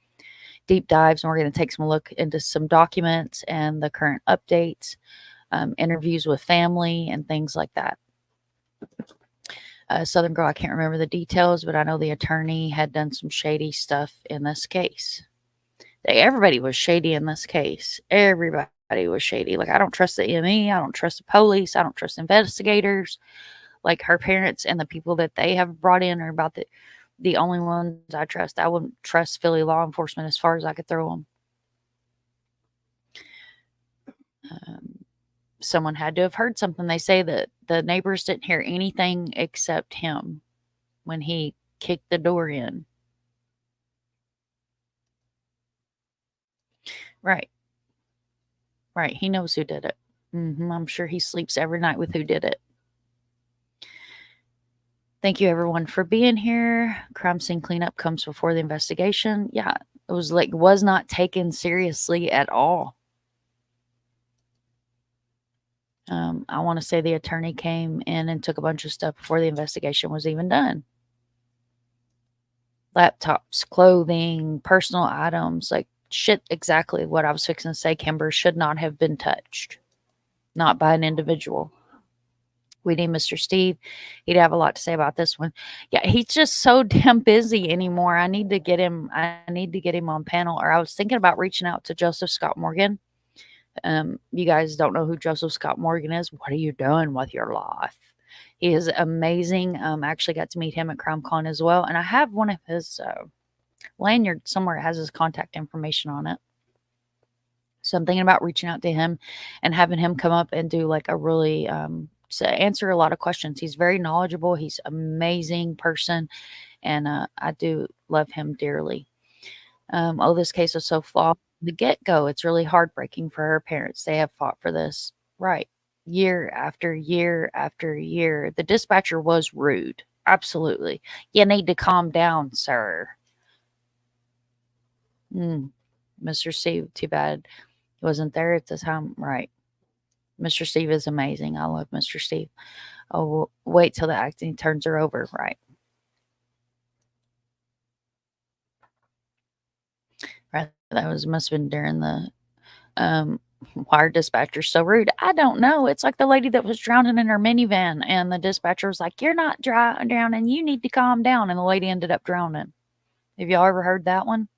deep dives, and we're going to take some look into some documents and the current updates, interviews with family and things like that. Southern Girl, I can't remember the details, but I know the attorney had done some shady stuff in this case. Everybody was shady in this case. Everybody was shady. I don't trust the ME. I don't trust the police. I don't trust investigators. Her parents and the people that they have brought in are about the only ones I trust. I wouldn't trust Philly law enforcement as far as I could throw them. Someone had to have heard something. They say that the neighbors didn't hear anything except him when he kicked the door in. Right. Right. He knows who did it. I'm sure he sleeps every night with who did it. Thank you, everyone, for being here. Crime scene cleanup comes before the investigation. Yeah, it was not taken seriously at all. I want to say the attorney came in and took a bunch of stuff before the investigation was even done. Laptops, clothing, personal items, shit, exactly what I was fixing to say, Kimber, should not have been touched. Not by an individual. We need Mr. Steve. He'd have a lot to say about this one. Yeah, he's just so damn busy anymore. I need to get him on panel. Or I was thinking about reaching out to Joseph Scott Morgan. You guys don't know who Joseph Scott Morgan is. What are you doing with your life? He is amazing. I actually got to meet him at CrimeCon as well. And I have one of his lanyards somewhere. It has his contact information on it. So I'm thinking about reaching out to him and having him come up and do a really answer a lot of questions. He's very knowledgeable. He's an amazing person. And I do love him dearly. This case was so flawed from the get-go. It's really heartbreaking for her parents. They have fought for this. Right. Year after year after year. The dispatcher was rude. Absolutely. You need to calm down, sir. Mr. Steve, too bad he wasn't there at the time. Right. Mr. Steve is amazing. I love Mr. Steve. Oh, wait till the acting turns her over. Right. Right. That must have been during the why are dispatchers so rude? I don't know. It's like the lady that was drowning in her minivan, and the dispatcher was like, "You're not drowning. You need to calm down." And the lady ended up drowning. Have y'all ever heard that one?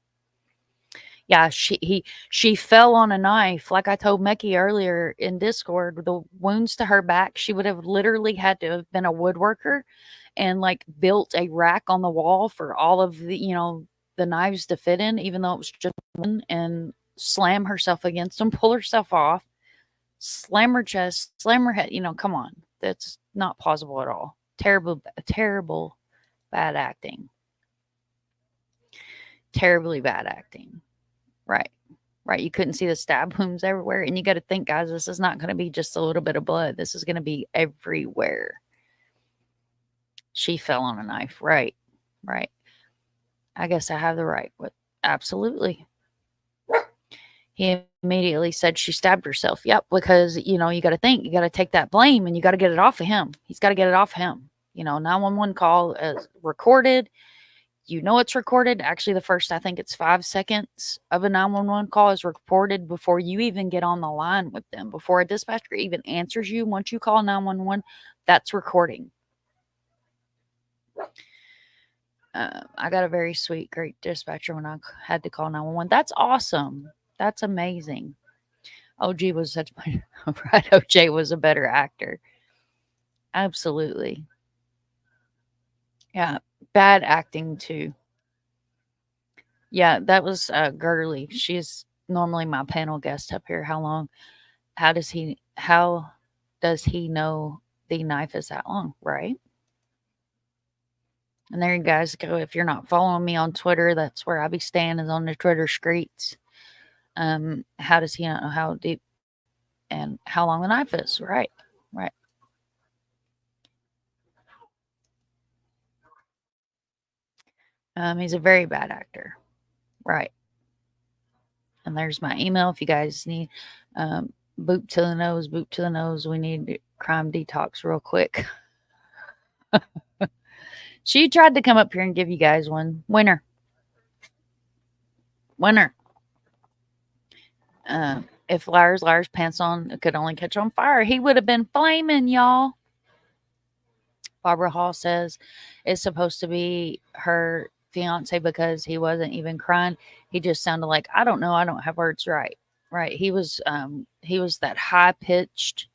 Yeah, she fell on a knife. Like I told Mecky earlier in Discord, the wounds to her back, she would have literally had to have been a woodworker and built a rack on the wall for all of the, the knives to fit in, even though it was just one, and slam herself against them, pull herself off, slam her chest, slam her head. Come on. That's not plausible at all. Terrible, bad acting. Terribly bad acting. Right. right? You couldn't see the stab wounds everywhere. And you got to think, guys, this is not going to be just a little bit of blood. This is going to be everywhere. She fell on a knife. Right. Right. I guess I have the right. Absolutely. He immediately said she stabbed herself. Yep. Because, you know, you got to think, you got to take that blame and you got to get it off of him. He's got to get it off of him. You know, 911 call is recorded. You know it's recorded. Actually, the first, I think it's 5 seconds of a 911 call is recorded before you even get on the line with them. Before a dispatcher even answers you, once you call 911, that's recording. I got a very sweet, great dispatcher when I had to call 911. That's awesome. That's amazing. OG was such right. OJ was a better actor. Absolutely. Yeah. Bad acting too. Yeah, that was Gurley. She's normally my panel guest up here. How does he know the knife is that long, right? And there you guys go. If you're not following me on Twitter, that's where I be staying, is on the Twitter streets. How does he know how deep and how long the knife is? Right. Right. He's a very bad actor. Right. And there's my email if you guys need boop to the nose, boop to the nose. We need crime detox real quick. She tried to come up here and give you guys one. Winner. If Liar's pants on could only catch on fire, he would have been flaming, y'all. Barbara Hall says it's supposed to be her fiance because he wasn't even crying. He just sounded like, I don't know, I don't have words right. Right. He was that high pitched,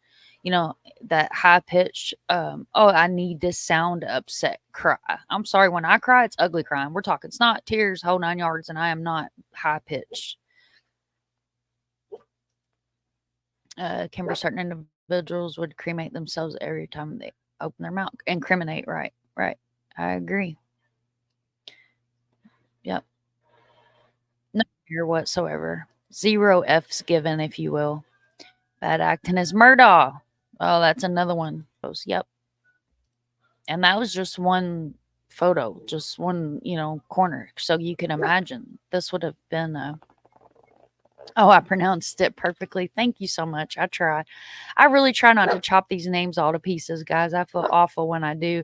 I need this sound upset cry. I'm sorry, when I cry, it's ugly crying. We're talking snot, tears, whole 9 yards, and I am not high pitched. Kimber, certain individuals would cremate themselves every time they open their mouth. Incriminate, right. I agree. Yep. No fear whatsoever. 0 F's given, if you will. Bad acting is murder. Oh, that's another one. Yep. And that was just one photo, just one, corner. So you can imagine this would have been I pronounced it perfectly. Thank you so much. I try. I really try not to chop these names all to pieces, guys. I feel awful when I do,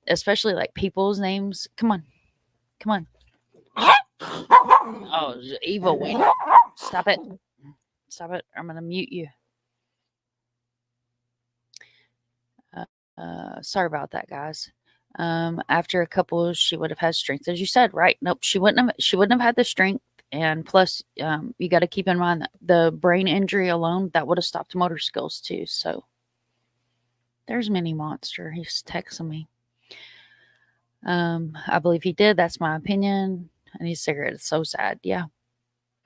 especially like people's names. Come on. Oh, evil wing. Stop it. I'm going to mute you. Sorry about that, guys. After a couple, she would have had strength, as you said, right? Nope, she wouldn't have had the strength. And plus, you got to keep in mind that the brain injury alone, that would have stopped motor skills too. So there's Mini Monster. He's texting me. I believe he did. That's my opinion. I need a cigarette. It's so sad. Yeah,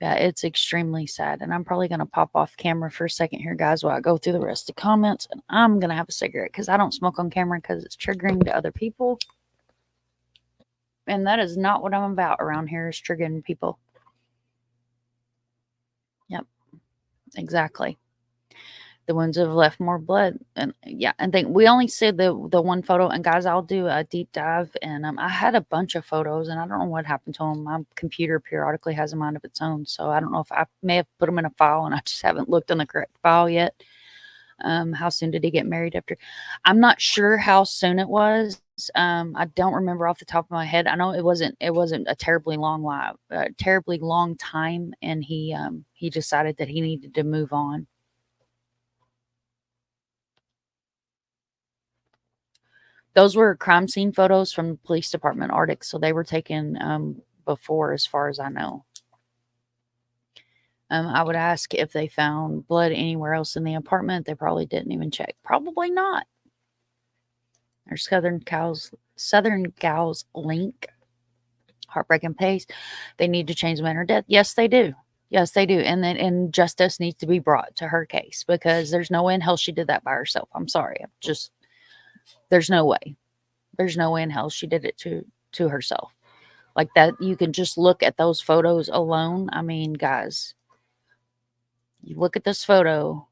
it's extremely sad. And I'm probably going to pop off camera for a second here, guys, while I go through the rest of the comments. And I'm going to have a cigarette because I don't smoke on camera because it's triggering to other people. And that is not what I'm about around here, is triggering people. Yep, exactly. The ones that have left more blood. And yeah, and think we only see the one photo. And guys, I'll do a deep dive. And I had a bunch of photos, and I don't know what happened to them. My computer periodically has a mind of its own, so I don't know if I may have put them in a file, and I just haven't looked in the correct file yet. How soon did he get married after? I'm not sure how soon it was. I don't remember off the top of my head. I know it wasn't a terribly long time, and he decided that he needed to move on. Those were crime scene photos from the police department, Arctic, so they were taken before, as far as I know. I would ask if they found blood anywhere else in the apartment. They probably didn't even check. Probably not. There's Southern Gals link. Heartbreaking pace. They need to change the manner of death. Yes, they do. And justice needs to be brought to her case, because there's no way in hell she did that by herself. I'm sorry. There's no way. There's no way in hell she did it to herself. Like that, you can just look at those photos alone. I mean, guys, You look at this photo,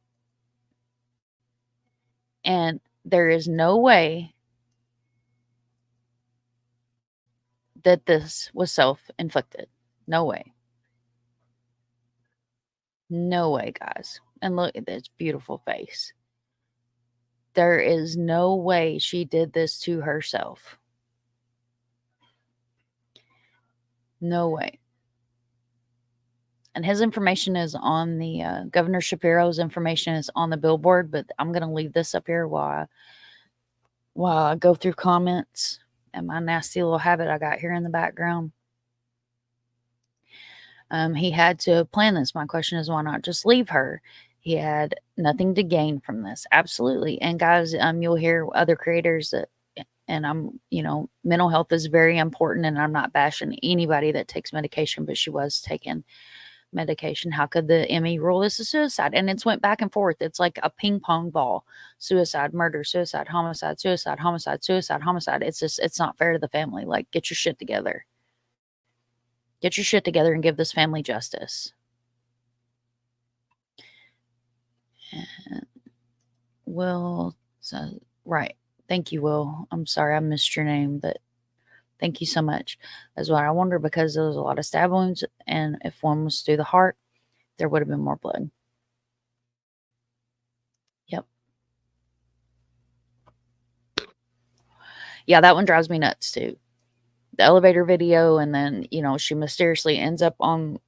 and there is no way that this was self-inflicted. No way. No way, guys. And look at this beautiful face. There is no way she did this to herself. No way. And his information is on the Governor Shapiro's information is on the billboard, but I'm going to leave this up here while I go through comments and my nasty little habit I got here in the background. He had to plan this. My question is, why not just leave her? He had nothing to gain from this. Absolutely. And guys, you'll hear other creators that, and mental health is very important, and I'm not bashing anybody that takes medication, but she was taking medication. How could the ME rule this a suicide? And it's went back and forth. It's like a ping pong ball. Suicide, murder, suicide, homicide, suicide, homicide, suicide, homicide. It's not fair to the family. Like, get your shit together. Get your shit together and give this family justice. And Will, right. Thank you, Will. I'm sorry I missed your name, but thank you so much. That's what I wonder, because there was a lot of stab wounds, and if one was through the heart, there would have been more blood. Yep. Yeah, that one drives me nuts too. The elevator video, and then, she mysteriously ends up on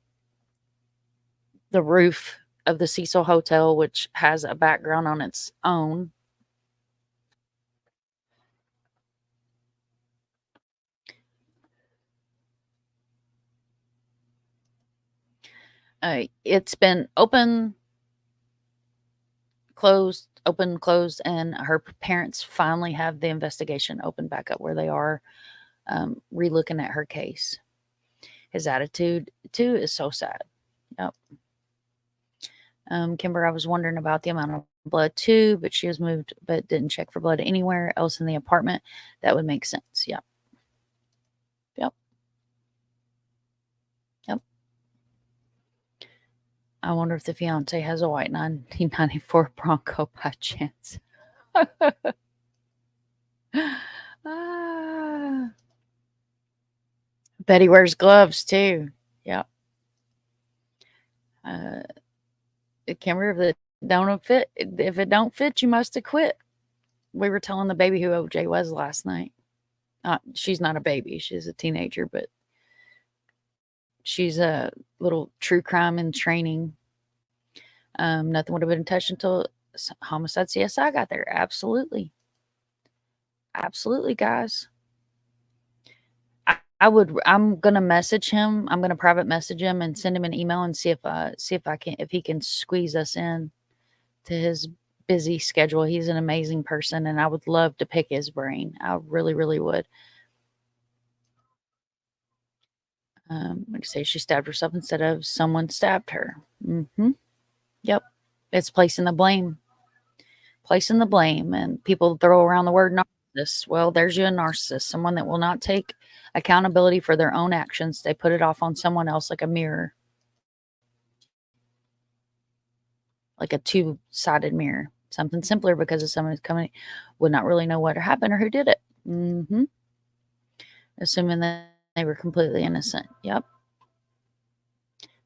the roof of the Cecil Hotel, which has a background on its own. It's been open, closed, open, closed, and her parents finally have the investigation open back up where they are re-looking at her case. His attitude too is so sad. Yep. Kimber, I was wondering about the amount of blood too, but she was moved, but didn't check for blood anywhere else in the apartment. That would make sense. Yep. Yep. Yep. I wonder if the fiance has a white 1994 Bronco by chance. Betty wears gloves too. Yep. Kimber, if it don't fit, you must have quit. We were telling the baby who OJ was last night. She's not a baby; she's a teenager, but she's a little true crime in training. Nothing would have been touched until homicide CSI got there. Absolutely, absolutely, guys. I'm gonna message him. I'm gonna private message him and send him an email and see if he can squeeze us in to his busy schedule. He's an amazing person, and I would love to pick his brain. I really, really would. Like I say, she stabbed herself instead of someone stabbed her. Yep. It's placing the blame. Placing the blame, and people throw around the word narcissist. Well, there's you, a narcissist, someone that will not take accountability for their own actions. They put it off on someone else like a mirror. Like a two-sided mirror. Something simpler, because if someone is coming, would not really know what happened or who did it. Assuming that they were completely innocent. Yep.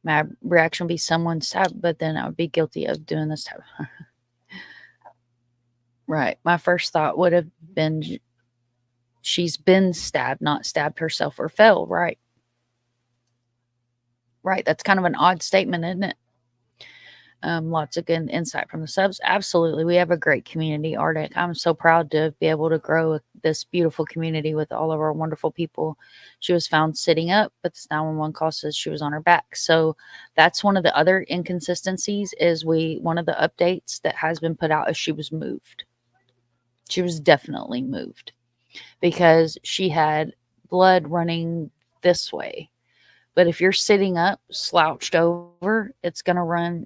My reaction would be someone stabbed, but then I would be guilty of doing this type. Right. My first thought would have been she's been stabbed, not stabbed herself or fell. Right. Right. That's kind of an odd statement, isn't it? Lots of good insight from the subs. Absolutely. We have a great community, Arctic. I'm so proud to be able to grow this beautiful community with all of our wonderful people. She was found sitting up, but this 911 call says she was on her back. So that's one of the other inconsistencies is one of the updates that has been put out is she was moved. She was definitely moved because she had blood running this way. But if you're sitting up, slouched over, it's going to run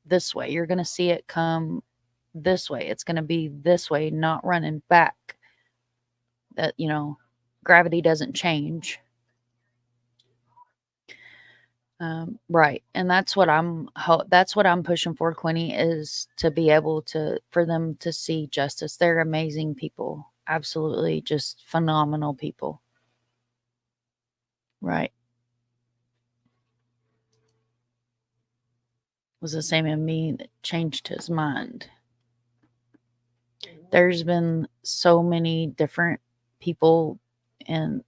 this way. You're going to see it come this way. It's going to be this way, not running back. That, gravity doesn't change. Right, and that's what I'm pushing for, Quinny, is to be able for them to see justice. They're amazing people, absolutely, just phenomenal people. Right. Was the same in me that changed his mind. There's been so many different people and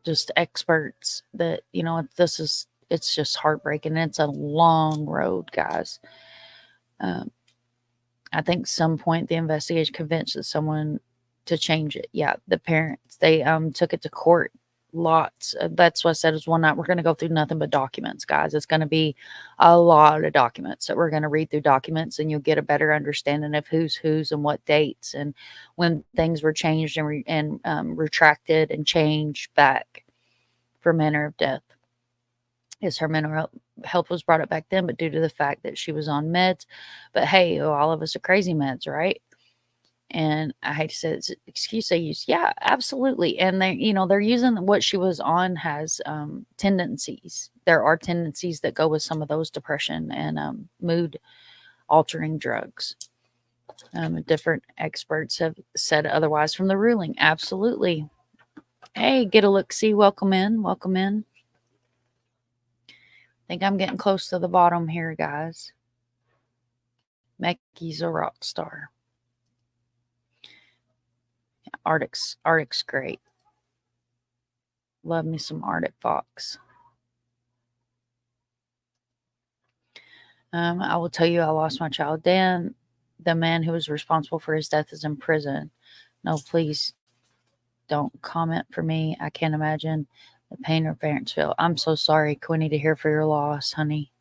just experts that, it's just heartbreaking. It's a long road, guys. I think some point the investigation convinced someone to change it. Yeah, the parents, they took it to court. Lots. That's what I said is one night we're going to go through nothing but documents, guys. It's going to be a lot of documents that we're going to read through documents, and you'll get a better understanding of who's and what dates and when things were changed and retracted and changed back for manner of death. Yes, her mental health was brought up back then, but due to the fact that she was on meds. But hey, all of us are crazy meds, right? And I hate to say it's an excuse they use. Yeah, absolutely. And they're using what she was on has tendencies. There are tendencies that go with some of those depression and mood altering drugs. Different experts have said otherwise from the ruling. Absolutely. Hey, get a look. See, welcome in. Welcome in. I think I'm getting close to the bottom here, guys. Mecky's a rock star. Arctic's great. Love me some ArcticFox. I will tell you, I lost my child. Dan, the man who was responsible for his death, is in prison. No, please don't comment for me. I can't imagine the pain her parents feel. I'm so sorry, Quinny, to hear for your loss, honey.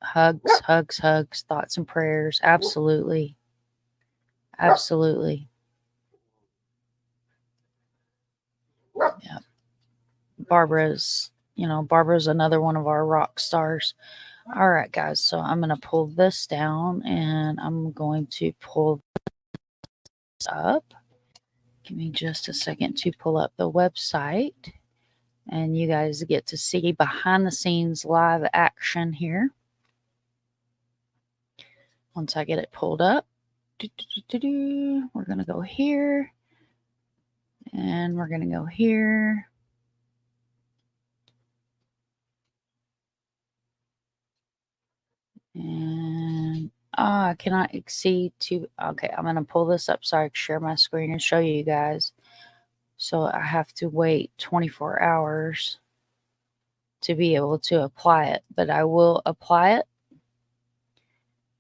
Hugs, hugs, hugs, thoughts and prayers. Absolutely. Absolutely. Yeah. Barbara's another one of our rock stars. All right, guys. So I'm going to pull this down and I'm going to pull this up. Give me just a second to pull up the website and you guys get to see behind the scenes live action here. Once I get it pulled up, we're going to go here and we're going to go here. And I cannot exceed two. Okay, I'm going to pull this up so I can share my screen and show you guys. So I have to wait 24 hours to be able to apply it, but I will apply it.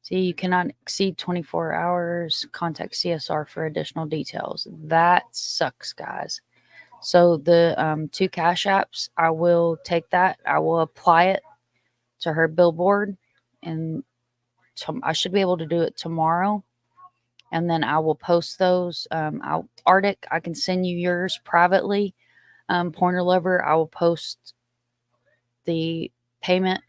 See, you cannot exceed 24 hours. Contact CSR for additional details. That sucks, guys. So the 2 Cash Apps, I will take that. I will apply it to her Billboard, and I should be able to do it tomorrow. And then I will post those. Arctic, I can send you yours privately. Pointer Lover, I will post the payment.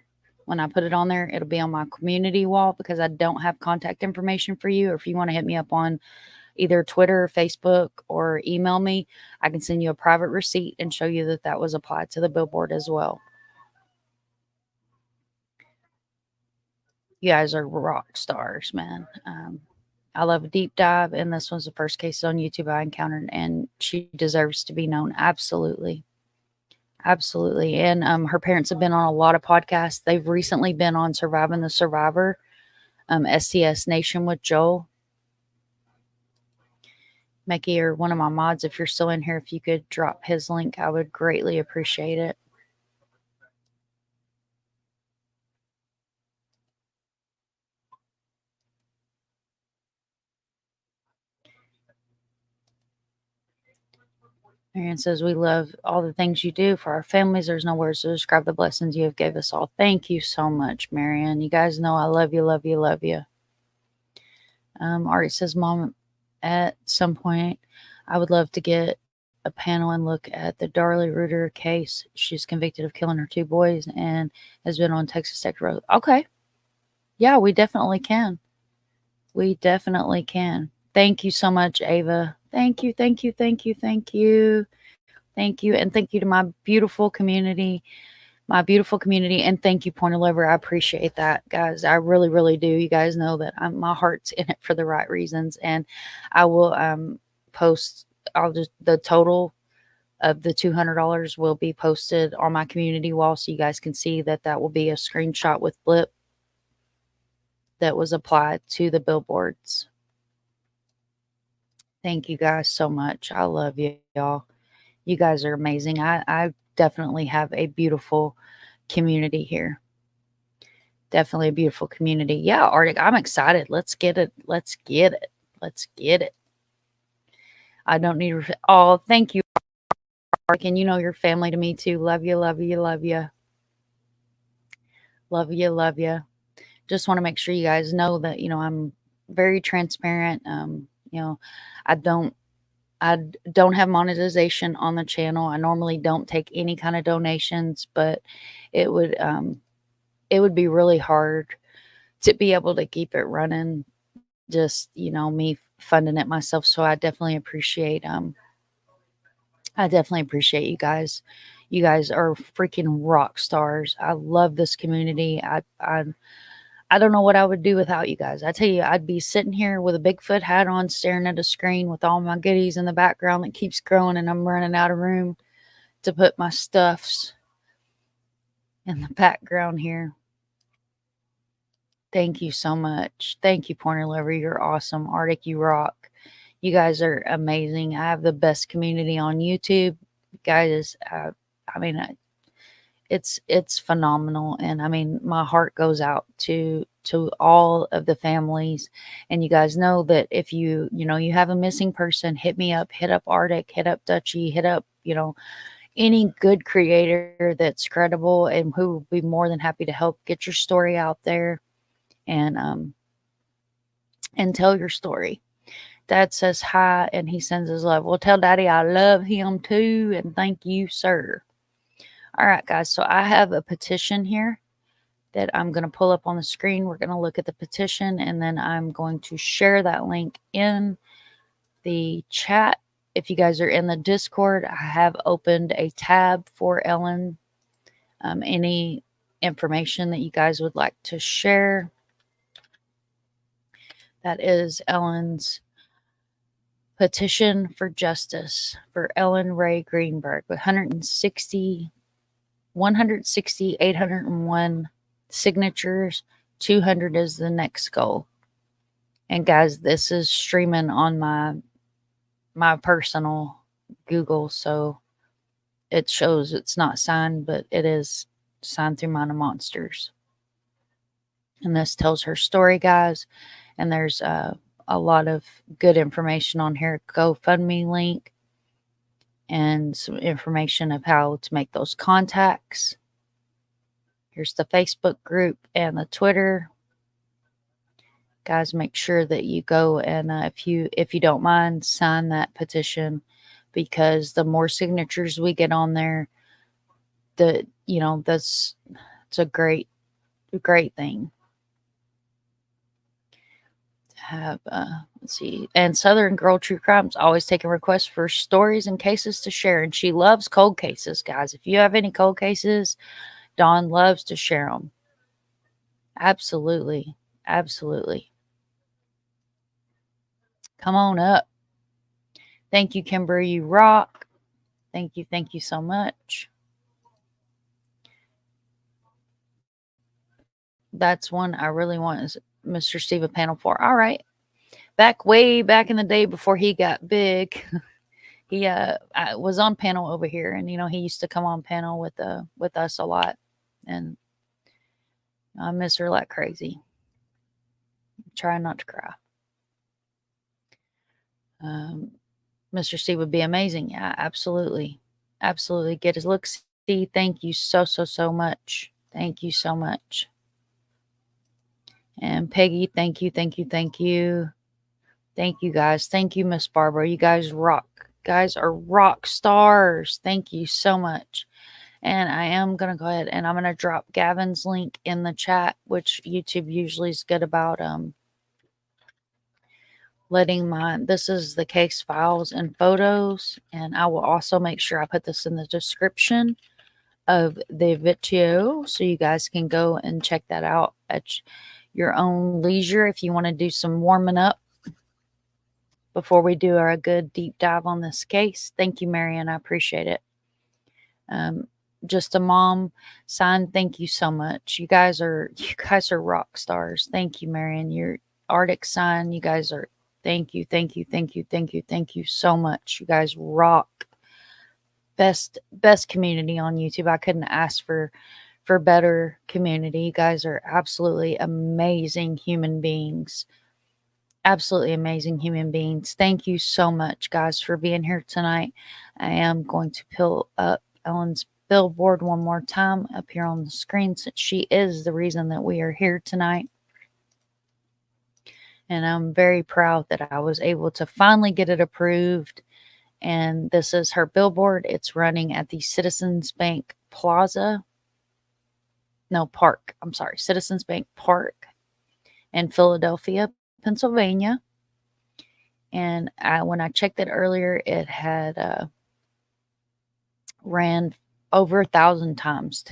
When I put it on there, it'll be on my community wall because I don't have contact information for you. Or if you want to hit me up on either Twitter, Facebook, or email me, I can send you a private receipt and show you that that was applied to the Billboard as well. You guys are rock stars, man. I love a deep dive, and this was the first case on YouTube I encountered, and she deserves to be known. Absolutely. Absolutely. And her parents have been on a lot of podcasts. They've recently been on Surviving the Survivor, STS Nation with Joel. Mickey, or one of my mods, if you're still in here, if you could drop his link, I would greatly appreciate it. Marianne says, we love all the things you do for our families. There's no words to describe the blessings you have gave us all. Thank you so much, Marianne. You guys know I love you, love you, love you. Artie says, Mom, at some point, I would love to get a panel and look at the Darlie Reuter case. She's convicted of killing her 2 boys and has been on Texas Tech Road. Okay. Yeah, we definitely can. We definitely can. Thank you so much, Ava. Thank you, thank you, thank you, thank you. Thank you, and thank you to my beautiful community. my beautiful community. And thank you, Point of Liver. I appreciate that, guys. I really, really do. You guys know that my heart's in it for the right reasons. And I will post, the total of the $200 will be posted on my community wall, so you guys can see that will be a screenshot with blip that was applied to the billboards. Thank you guys so much. I love you, y'all. You guys are amazing. I definitely have a beautiful community here. Definitely a beautiful community. Yeah, Arctic, I'm excited. Let's get it. Let's get it. Let's get it. I don't need. Oh, thank you, Arctic. And you know your family to me too. Love you, love you, love you. Love you, love you. Just want to make sure you guys know that, I'm very transparent. I don't have monetization on the channel. I normally don't take any kind of donations, but it would be really hard to be able to keep it running, just, me funding it myself. So I definitely appreciate you guys. You guys are freaking rock stars. I love this community. I don't know what I would do without you guys. I tell you, I'd be sitting here with a Bigfoot hat on, staring at a screen with all my goodies in the background that keeps growing, and I'm running out of room to put my stuffs in the background here. Thank you so much. Thank you, Pointer Liver. You're awesome. Arctic, you rock. You guys are amazing. I have the best community on YouTube. Guys, it's phenomenal. And my heart goes out to all of the families. And you guys know that if you have a missing person, hit me up, hit up Arctic, hit up Dutchy, hit up, any good creator that's credible and who will be more than happy to help get your story out there and tell your story. Dad says hi and he sends his love. Well, tell Daddy I love him too, and thank you, sir. All right, guys, so I have a petition here that I'm going to pull up on the screen. We're going to look at the petition, and then I'm going to share that link in the chat. If you guys are in the Discord, I have opened a tab for Ellen. Any information that you guys would like to share. That is Ellen's petition for justice for Ellen Ray Greenberg with 801 signatures. 200 is the next goal. And guys, this is streaming on my personal Google, so it shows it's not signed, but it is signed through Mina Monsters. And this tells her story, guys. And there's a lot of good information on here. GoFundMe link and some information of how to make those contacts. Here's the Facebook group and the Twitter. Guys, make sure that you go and if you don't mind, sign that petition, because the more signatures we get on there, it's a great thing. Have let's see, and Southern Girl True Crimes always taking requests for stories and cases to share, and she loves cold cases, guys. If you have any cold cases, Dawn loves to share them. Absolutely. Come on up. Thank you, Kimber. You rock. Thank you so much. That's one I really want, is Mr. Steve a panel for. All right. Way back in the day before he got big, he was on panel over here, and he used to come on panel with us a lot, and I miss her like crazy. Trying not to cry. Mr. Steve would be amazing. Yeah, absolutely. Get his look. See, thank you so much. Thank you so much. And Peggy, thank you. Thank you, guys. Thank you, Miss Barbara. You guys rock. Guys are rock stars. Thank you so much. And I am going to go ahead and I'm going to drop Gavin's link in the chat, which YouTube usually is good about letting this is the case files and photos. And I will also make sure I put this in the description of the video, so you guys can go and check that out at your own leisure if you want to do some warming up before we do our good deep dive on this case. Thank you, Marion. I appreciate it. Just a mom sign. Thank you so much. You guys are rock stars. Thank you, Marion. Your Arctic sign. You guys are. Thank you so much. You guys rock. Best community on YouTube. I couldn't ask for better community. You guys are absolutely amazing human beings. Absolutely amazing human beings. Thank you so much, guys, for being here tonight. I am going to pull up Ellen's billboard one more time up here on the screen, since she is the reason that we are here tonight. And I'm very proud that I was able to finally get it approved. And this is her billboard. It's running at the Citizens Bank Plaza. No, Park. I'm sorry. Citizens Bank Park in Philadelphia, Pennsylvania. And when I checked it earlier, it had ran over 1,000 times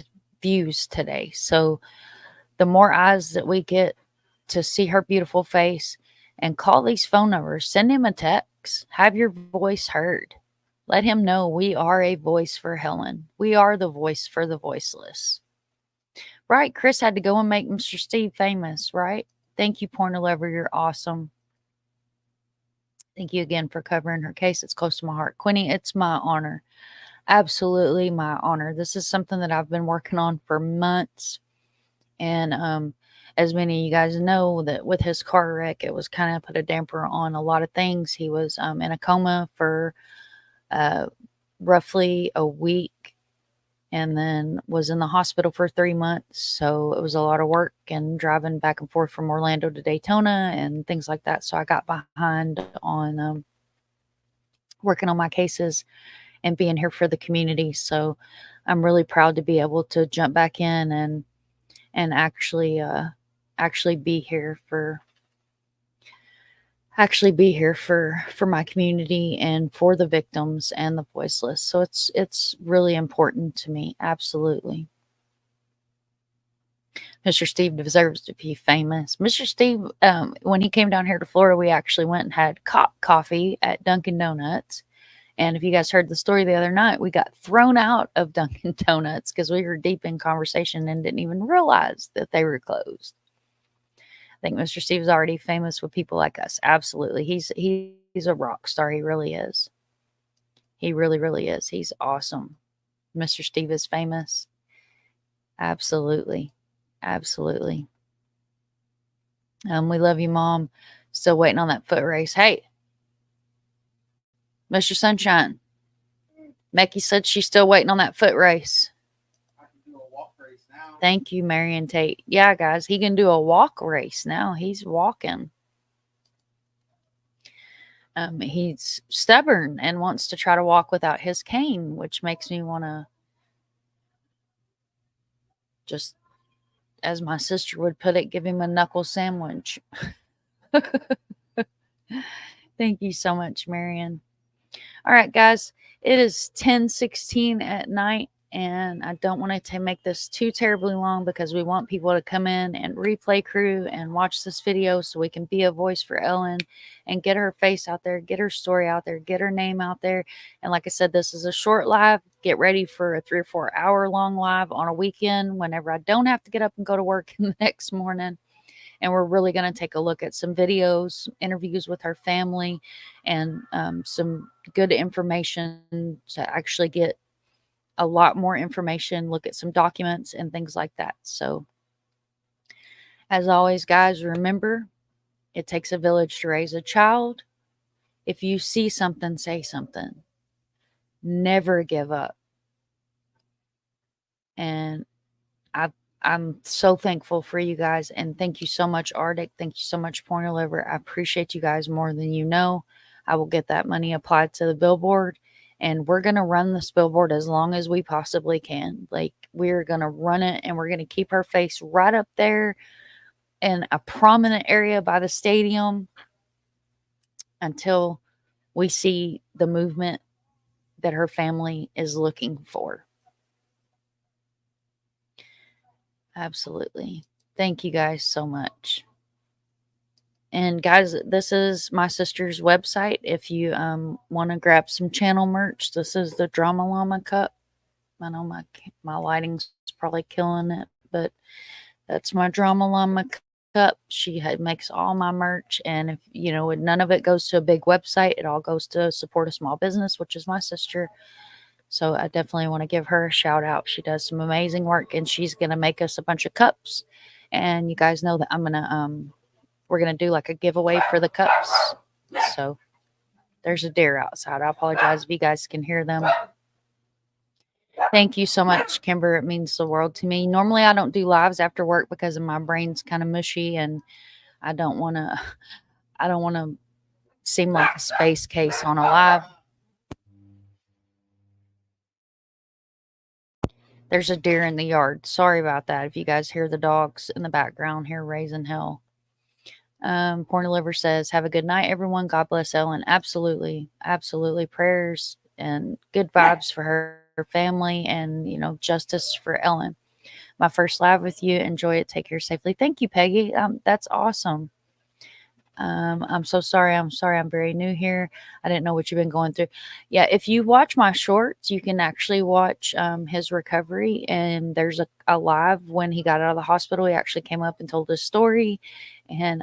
views today. So the more eyes that we get to see her beautiful face, and call these phone numbers, send him a text, have your voice heard. Let him know we are a voice for Helen. We are the voice for the voiceless. Right, Chris had to go and make Mr. Steve famous, right? Thank you, Pointer Lover. You're awesome. Thank you again for covering her case. It's close to my heart. Quinny, it's my honor. Absolutely my honor. This is something that I've been working on for months. And as many of you guys know, that with his car wreck, it was kind of put a damper on a lot of things. He was in a coma for roughly a week, and then was in the hospital for 3 months. So it was a lot of work and driving back and forth from Orlando to Daytona and things like that. So I got behind on working on my cases and being here for the community. So I'm really proud to be able to jump back in and actually be here for my community and for the victims and the voiceless. So it's really important to me. Absolutely. Mr. Steve deserves to be famous. Mr. Steve, when he came down here to Florida, we actually went and had coffee at Dunkin' Donuts. And if you guys heard the story the other night, we got thrown out of Dunkin' Donuts because we were deep in conversation and didn't even realize that they were closed. I think Mr. Steve's already famous with people like us. Absolutely. He's a rock star. He really is. He really, really is. He's awesome. Mr. Steve is famous. Absolutely. Absolutely. We love you, Mom. Still waiting on that foot race. Hey, Mr. Sunshine. Mecky said she's still waiting on that foot race. I can do a walk race now. Thank you, Marion Tate. Yeah, guys, he can do a walk race now. He's walking. He's stubborn and wants to try to walk without his cane, which makes me want to just, as my sister would put it, give him a knuckle sandwich. Thank you so much, Marion. All right, guys, it is 10:16 at night, and I don't want to make this too terribly long because we want people to come in and replay crew and watch this video so we can be a voice for Ellen and get her face out there, get her story out there, get her name out there. And like I said, this is a short live. Get ready for a 3 or 4 hour long live on a weekend whenever I don't have to get up and go to work the next morning. And we're really going to take a look at some videos, interviews with her family, and some good information to actually get a lot more information, look at some documents and things like that. So as always, guys, remember, it takes a village to raise a child. If you see something, say something. Never give up. And I'm so thankful for you guys, and thank you so much, Arctic. Thank you so much, Pointer Liver. I appreciate you guys more than you know. I will get that money applied to the billboard, and we're going to run this billboard as long as we possibly can. Like, we're going to run it, and we're going to keep her face right up there in a prominent area by the stadium until we see the movement that her family is looking for. Absolutely. Thank you guys so much. And guys, this is my sister's website. If you want to grab some channel merch, this is the Drama Llama cup. I know my lighting's probably killing it, but that's my Drama Llama cup. She makes all my merch, and if you know, none of it goes to a big website. It all goes to support a small business, which is my sister. So I definitely want to give her a shout out. She does some amazing work, and she's gonna make us a bunch of cups. And you guys know that we're gonna do like a giveaway for the cups. So there's a deer outside. I apologize if you guys can hear them. Thank you so much, Kimber. It means the world to me. Normally I don't do lives after work because my brain's kind of mushy, and I don't want to seem like a space case on a live. There's a deer in the yard. Sorry about that. If you guys hear the dogs in the background here raising hell. Porn Liver says, have a good night, everyone. God bless Ellen. Absolutely. Absolutely. Prayers and good vibes for her family, and, you know, justice for Ellen. My first live with you. Enjoy it. Take care safely. Thank you, Peggy. That's awesome. I'm so sorry. I'm sorry. I'm very new here. I didn't know what you've been going through. Yeah, if you watch my shorts, you can actually watch his recovery. And there's a live when he got out of the hospital. He actually came up and told his story. And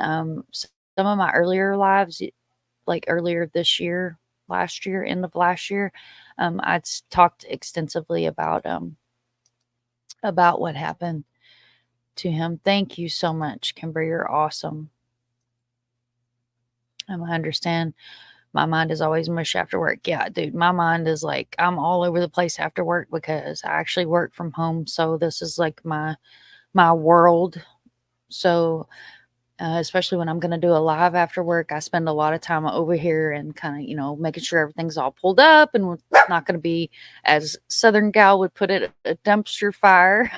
some of my earlier lives, like earlier this year, last year, end of last year, I'd talked extensively about what happened to him. Thank you so much, Kimber. You're awesome. I understand. My mind is always mush after work. Yeah, dude, my mind is like, I'm all over the place after work because I actually work from home. So this is like my world. So especially when I'm going to do a live after work, I spend a lot of time over here and kind of, you know, making sure everything's all pulled up, and it's not going to be, as Southern gal would put it, a dumpster fire.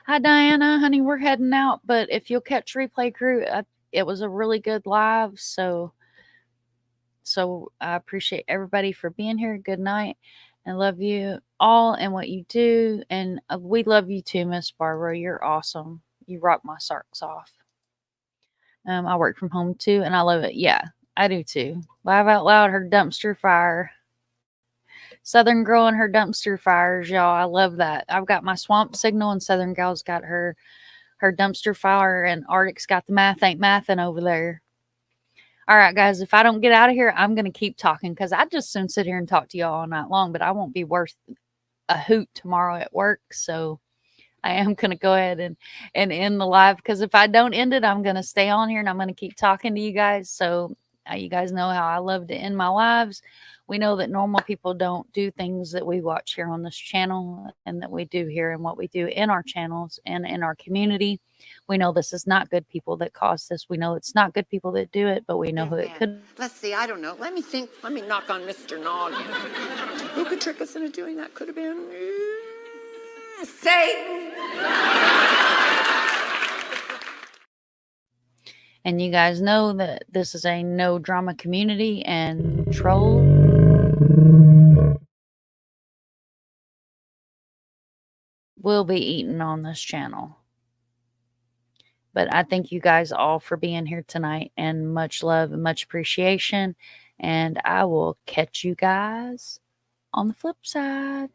Hi, Diana, honey, we're heading out, but if you'll catch replay crew, it was a really good live. So I appreciate everybody for being here. Good night, and love you all and what you do. And we love you too, Miss Barbara. You're awesome. You rock my socks off. I work from home too, and I love it. Yeah, I do too. Live out loud, her dumpster fire. Southern Girl and her dumpster fires, y'all. I love that. I've got my swamp signal, and Southern Gal's got her dumpster fire, and Arctic's got the math ain't mathin' over there. All right, guys, if I don't get out of here, I'm going to keep talking because I just soon sit here and talk to y'all all night long, but I won't be worth a hoot tomorrow at work. So I am going to go ahead and end the live, because if I don't end it, I'm going to stay on here and I'm going to keep talking to you guys. So you guys know how I love to end my lives. We know that normal people don't do things that we watch here on this channel and that we do here and what we do in our channels and in our community. We know this is not good people that cause this. We know it's not good people that do it, but we know who it could. Let's see, I don't know. Let me think. Let me knock on Mr. Noggin. Who could trick us into doing that? Could have been Satan. And you guys know that this is a no drama community, and troll will be eaten on this channel. But I thank you guys all for being here tonight, and much love and much appreciation. And I will catch you guys on the flip side.